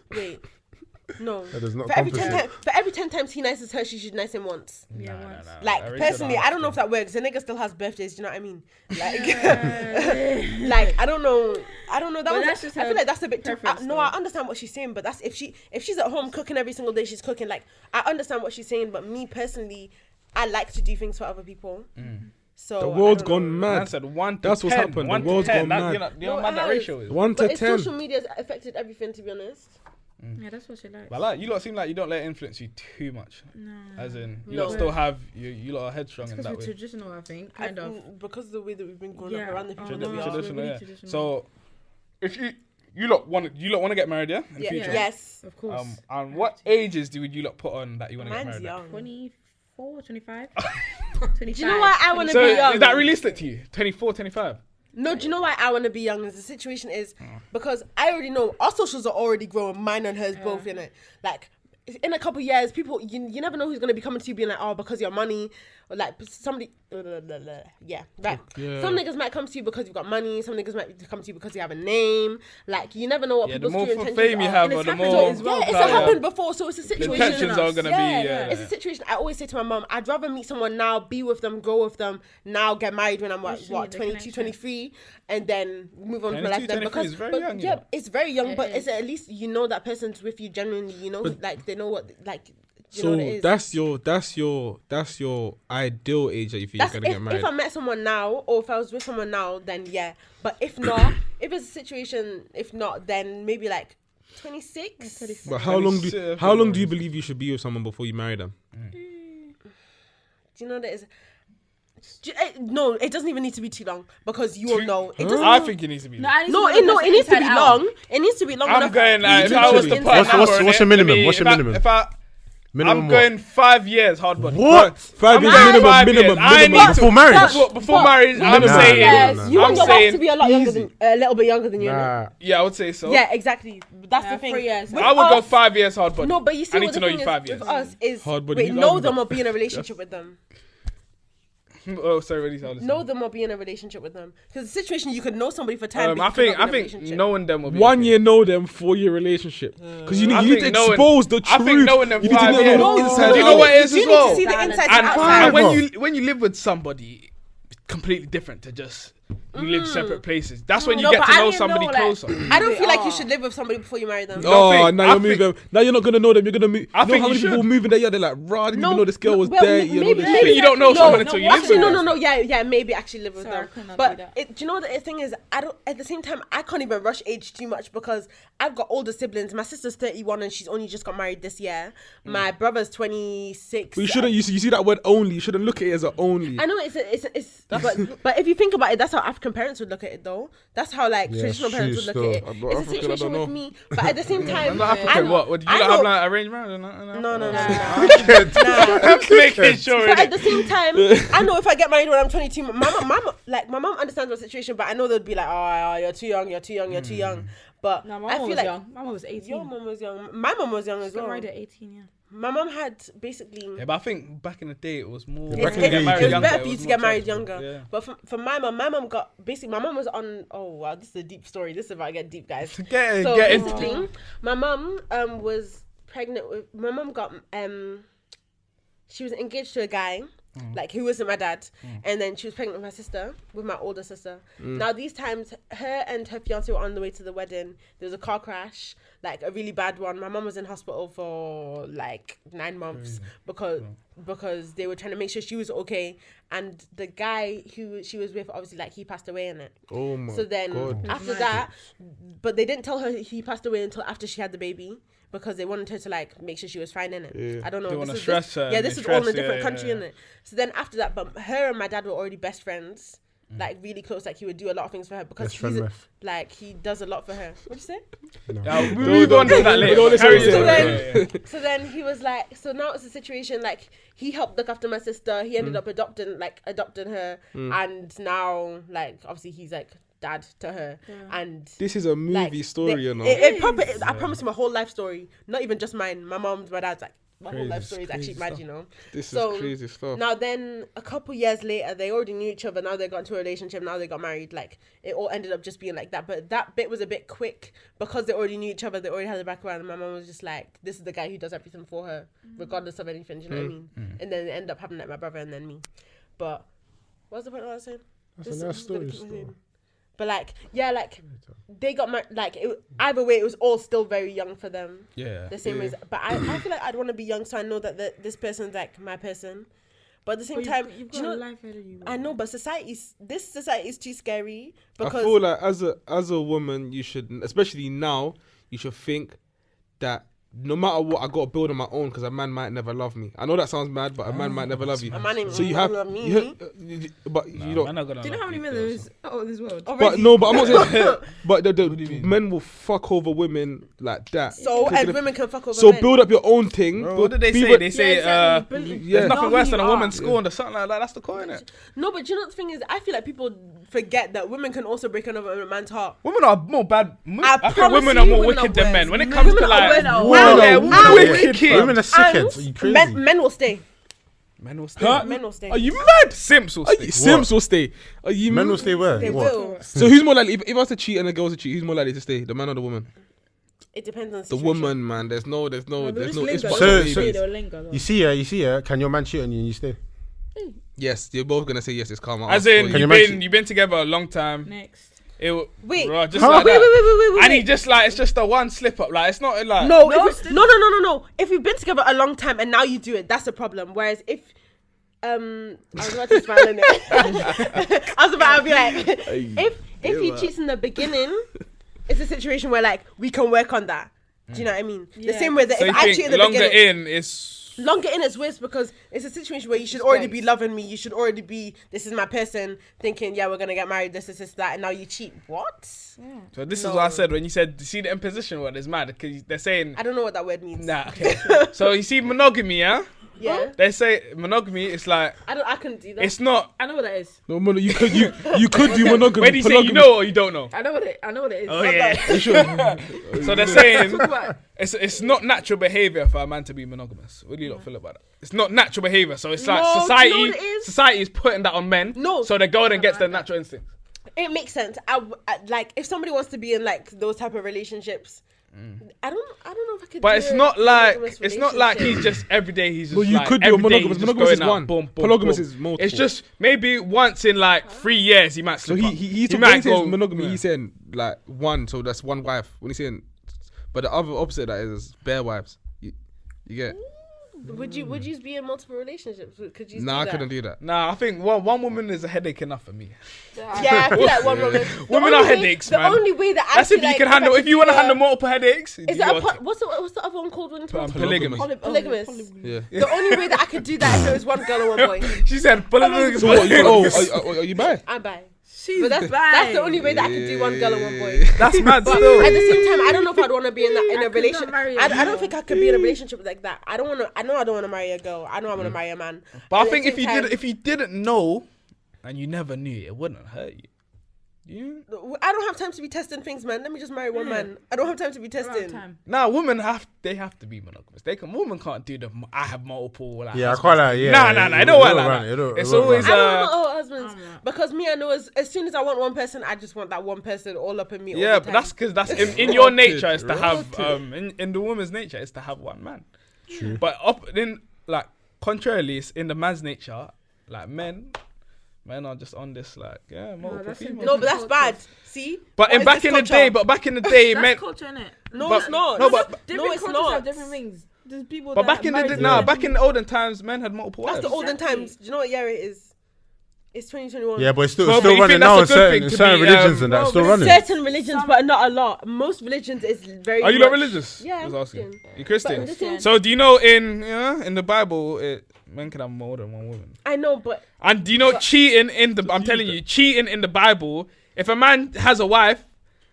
no. That does not for every 10 compensate. times, for every 10 times he nices her, she should nice him once. Yeah, once. Like That personally, ratio I don't know if that works. The nigga still has birthdays. Do you know what I mean? Like, like I don't know. That But was. that's just I feel her like that's a bit too. preference, No, though. I understand what she's saying, but that's if she's at home cooking every single day, she's cooking. Like I understand what she's saying, but me personally, I like to do things for other people. So The I world's don't know. gone Man mad. said 1 to That's 10. what's happened. 1 The to world's 10. gone That, mad. you know No, how mad it that has. ratio is. 1 to But it's 10. social media's affected everything, to be honest. Yeah, that's what she likes. But like, you lot seem like you don't let it influence you too much. No. As in, you No. lot still have, you lot are headstrong in Because that we're way. traditional, I think, kind of. Because of the way that we've been growing Yeah. up around the people Oh, that we no. are. Traditional, really yeah. traditional. So, if you lot want to get married, yeah, in the Yeah. future. Yes. Of course. And what ages do you lot put on that you want to get Mine's married? at? young. 24, 25? 25. Do you know why I want to So be young? is that realistic to you? 24, 25? No, do you know why I want to be young? Is the situation is because I already know our socials are already growing, mine and hers both, in it. Like in a couple years, people you never know who's gonna be coming to you being like, oh, because your money, or like somebody, yeah, right. Yeah. Some niggas might come to you because you've got money. Some niggas might come to you because you have a name. Like you never know what Yeah, the people's more true for intentions fame you are. have, And or it's the happened more. as well. Yeah, it's Yeah. happened before, so it's a The situation. intentions are gonna be. It's a situation. I always say to my mum, I'd rather meet someone now, be with them, grow with them, now get married when I'm what, Literally, the 22, connection. 23, and then move on with my 22, life then. 23 Because is very but, young, you yeah, know. it's very young, It but is. it's at least you know that person's with you genuinely. You know, like they know what like. You know So what it is. that's your ideal age that you think That's you're gonna get married. if I met someone now, or if I was with someone now, then yeah. But if not, if it's a situation, if not, then maybe like 26. But how long do you believe you should be with someone before you marry them? Do you know that is? No, it doesn't even need to be too long because you will know. It doesn't. I think it needs to be. No, I need No, to know the it person needs to be inside out. long. It needs to be long I'm enough. going. for you If I was to know put the an inside number out. on what's it, your minimum? maybe What's your if I- minimum? If I, Minimum I'm what? going 5 years hard body. What? 5 years I'm going minimum, 5 years. minimum, I minimum. need to- Before marriage? Before marriage, I'm Nah, saying. Yes, nah, you I'm want your wife saying to be a lot younger than a little bit younger than you. innit? Nah. Yeah, I would say so. Yeah, exactly. That's Yeah, the thing. 3 years. With I would go us- 5 years hard body. No, but you see, I need what to the know thing you is 5 years. with us is Hard body, wait, you know love them that. or be in a relationship with them. Oh, sorry, what did you say? Know them or be in a relationship with them. Because the situation you could know somebody for time. but I you think cannot be in a relationship. knowing them will be 1 okay. year know them, 4 year relationship. Because you I need to think knowing- expose the I truth. think knowing them you need to 5 know years. the inside Do you know out. what it is You as need well? to see the inside And, to and outside. when you live with somebody, it's completely different to just you live separate places. That's when you No, get but to I know didn't somebody know, like- closer. I don't feel like are. you should live with somebody before you marry them. Oh, think- now I you're moving. Now you're not gonna know them. You're gonna move. I You know think how you many people should. move in there? Yeah, they're like, "Rah, I didn't even know this girl was well, dirty." You know maybe- this I shit. think you don't know someone until you live Actually, with no, them. yeah, maybe actually live with Sorry, I them. could not do But that. do you know the thing is, I don't. At the same time, I can't even rush age too much because I've got older siblings. My sister's 31 and she's only just got married this year. My brother's 26. But you shouldn't. You see that word only. You shouldn't look at it as an only. I know it's but if you think about it, that's how African parents would look at it though. That's how like Yeah, traditional parents would shoes look at it. still. I'm not It's a African, I situation don't with know. me, but at the same time, I'm not I African. know- What? Would you I not have know- like arranged marriage? No. I'm making sure. But at innit? the same time, I know if I get married when I'm 22, my mom understands my situation, but I know they'd be like, oh, you're too young, you're too young. But No, my I mom feel was like young. My mom was 18. your mom was young. My mom was young as She got well. married at 18, yeah. My mom had basically. Yeah, but I think back in the day it was more. Back in the It day, was you could- better for you to more get married chances. younger. Yeah. But for my mom got basically. My mom was on. Oh wow, this is a deep story. This is about to get deep, guys. Get So into it. basically, my mom was pregnant with. My mom got she was engaged to a guy, like who wasn't my dad, and then she was pregnant with my sister, with my older sister. Now these times, her and her fiance were on the way to the wedding. There was a car crash, like a really bad one. My mom was in hospital for like 9 months because they were trying to make sure she was okay, and the guy who she was with, obviously, like he passed away in it. Oh my So then God. after that, but they didn't tell her he passed away until after she had the baby, because they wanted her to like make sure she was fine in it. Yeah. I don't know. They this wanna is- stress this, her Yeah, and this they is all in a stress- different yeah, country, yeah. innit? So then after that, but her and my dad were already best friends. Like really close, like he would do a lot of things for her because Best friend he's ref. like he does a lot for her. What'd you say? Yeah, we move on to that later. don't but carry listen to on. that. Yeah, yeah. So then he was like, so now it's a situation like he helped look after my sister. He ended up adopting her, and now like obviously he's like dad to her, and This is a movie like, story, you know. I promise him a whole life story, not even just mine. My mom's, my dad's, like my whole life story is actually mad, you know. This So, is crazy stuff. Now then, a couple years later, they already knew each other. Now they got into a relationship. Now they got married. Like it all ended up just being like that. But that bit was a bit quick because they already knew each other. They already had the background. And my mom was just like, "This is the guy who does everything for her, regardless of anything." Do you know what I mean? And then they end up having like my brother and then me. But what's the point of what I was saying? That's a nice story still. But like, yeah, like they got married. Like either way, it was all still very young for them. Yeah. The same way. But I feel like I'd want to be young, so I know that this person's like my person. But at the same time, you've do you got a know? life ahead of you. I know, but this society is too scary I because feel like as a woman, you should, especially now, you should think that no matter what, I got to build on my own because a man might never love me. I know that sounds mad, but a man might never love you. a man ain't So you gonna have, love me. but you don't. Man, not gonna Do you know how love many men there is in this world? But no, but I'm not saying. But the men will fuck over women like that. So Because and the- women can fuck over So men. build up your own thing. Bro, build- what did they be say? what- They say exactly. Yeah. there's nothing Know worse who than a you woman are. scorned or something like that. That's the core, innit? No, but you know the thing is, I feel like people forget that women can also break another man's heart. Women are more bad. I think promise women you, are more women are wicked than worse. men. When it comes to Women are like, worse. women are wicked. Women are sickheads. Are you And crazy? men will stay. Men will stay. Huh? Men will stay. Are you mad? Simps will Are stay. you, Sims will stay. Are you Men mad? will stay where? They What? will. So who's more likely? If I was to cheat and a girl was to cheat, who's more likely to stay? The man or the woman? It depends on The situation. woman, man. There's no. It's but You see her. Can your man cheat on you and you stay? yes, you're both gonna say yes. It's karma. As I'll in, call you. you've been together a long time. Next. Wait. Bro, just Huh? like Wait, that. wait. And he just like, it's just a one slip up. Like, it's not like. No, no. If you've been together a long time and now you do it, that's a problem. Whereas if I was about to smile in it. I was about to be like, if he cheats in the beginning, it's a situation where like we can work on that. Do you know what I mean? The same way that So if you I think cheat in the longer beginning, in is. longer in is worse because it's a situation where you should already be loving me. You should already be, this is my person, thinking, yeah, we're gonna get married. This, that, and now you cheat. What? So this is what I said when you said, see the imposition word is mad because they're saying. I don't know what that word means. Nah. Okay. So you see monogamy, yeah. Yeah. They say monogamy. It's like I couldn't do that. it's not. I know what that is. No, you could do monogamy. Where do you say you know or you don't know? I know what it is. Oh yeah. So they're saying it's not natural behavior for a man to be monogamous. What do you not feel about that? It's not natural behavior. So it's like No, society. do you know what it is? Society is putting that on men. No. So the girl then gets the natural instinct. It makes sense. I like if somebody wants to be in like those type of relationships. I don't know if I could. But do it's a not like monogamous he's just every day he's just Well, you like, could do a every day monogamous. he's just Monogamous is going out, one. boom, boom, Polygamous boom. is multiple. It's just maybe once in like 3 years he might So slip up. he's might saying go- monogamy. yeah. He's saying like one, so that's one wife. When he's saying, but the other opposite of that is bare wives. You get? Would you be in multiple relationships? Could you? Nah, I do couldn't that? do that. Nah, I think one woman is a headache enough for me. Yeah, I feel like one woman. Women are headaches, man. The only way that I That's if feel you like can handle. If you want to handle more. multiple headaches, Is that a what's the other one called when it's polygamy? polygamous? Yeah. The only way that I could do that if it was one girl and one boy. She said polygamy. So what? Are you bi? I buy. She's But that's the only way that I could do one girl and one boy. That's mad But still. at the same time, I don't know if I'd want to be in a could relationship. not marry a I girl. don't think I could be in a relationship like that. I don't want to marry a girl. I know I want to marry a man. But At I the think same if you didn't know, and you never knew, it wouldn't hurt you. I don't have time to be testing things, man. Let me just marry one man. I don't have time to be testing. Nah, women have to be monogamous. Women can't do the I have multiple. Like, Yeah, I husbands. quite like. Yeah. Nah. It don't work like that. It's always I don't want all husbands because me, I know as soon as I want one person, I just want that one person all up in me. yeah, all the but time. that's because that's in your nature is to have in the woman's nature is to have one man. True. But then like contrarily, it's in the man's nature Like men are just on this like multiple that's females. No, but that's bad. See? But What is back this in the culture? day, That's men. culture, innit? No, but- it's not. no, but- Different it's cultures not. have different things. There's people But that back in the marry day, different back in the olden times, men had multiple That's wives. the olden Exactly. times. Do you know what year it is? It's 2021. Yeah, but it's still, Well, it's but still you think running that's now a in good certain, thing in to certain be, religions and well, that's still but running. Certain religions, but not a lot. Most religions is very. Are you not much- religious? Yeah, I was I'm asking. Christian. You Christian? But this is- So do you know in the Bible, men can have more than one woman? I know, but And do you know cheating in the? I'm telling you, cheating in the Bible. If a man has a wife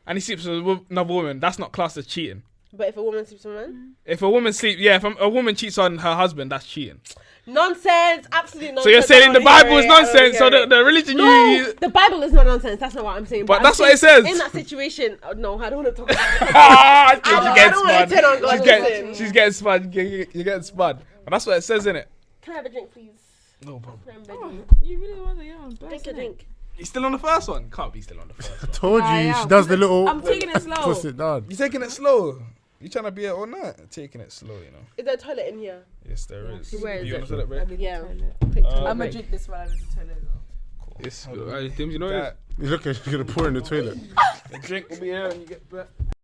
and he sleeps with another woman, that's not classed as cheating. if a woman sleeps with a man, If a woman if a woman cheats on her husband, that's cheating. nonsense, absolute nonsense. So you're I saying the don't wanna Bible hear is it, I don't nonsense? So wanna hear the it. religion No, you the Bible is not nonsense. That's not what I'm saying. But I'm that's what saying it says. In that situation, no, I don't want to talk about it. ah, she's I getting don't wanna turn on spun. God, She's getting listen. she's getting spun. You're getting spun. But that's what it says, innit? Can I have a drink, please? No problem. I'm ready. You really want to Drink a drink. You still on the first one? Can't be still on the first one. Told I you, am. she does the little I'm taking it slow. push it down. You taking it slow? You trying to be here all night? Taking it slow, you know. Is there a toilet in here? Yes, there is. Where is You it? on the toilet break? Yeah. I'm gonna drink this while I'm in the toilet. It's Tim, you know That- He's looking, she's gonna pour in the toilet. The drink will be here when you get back.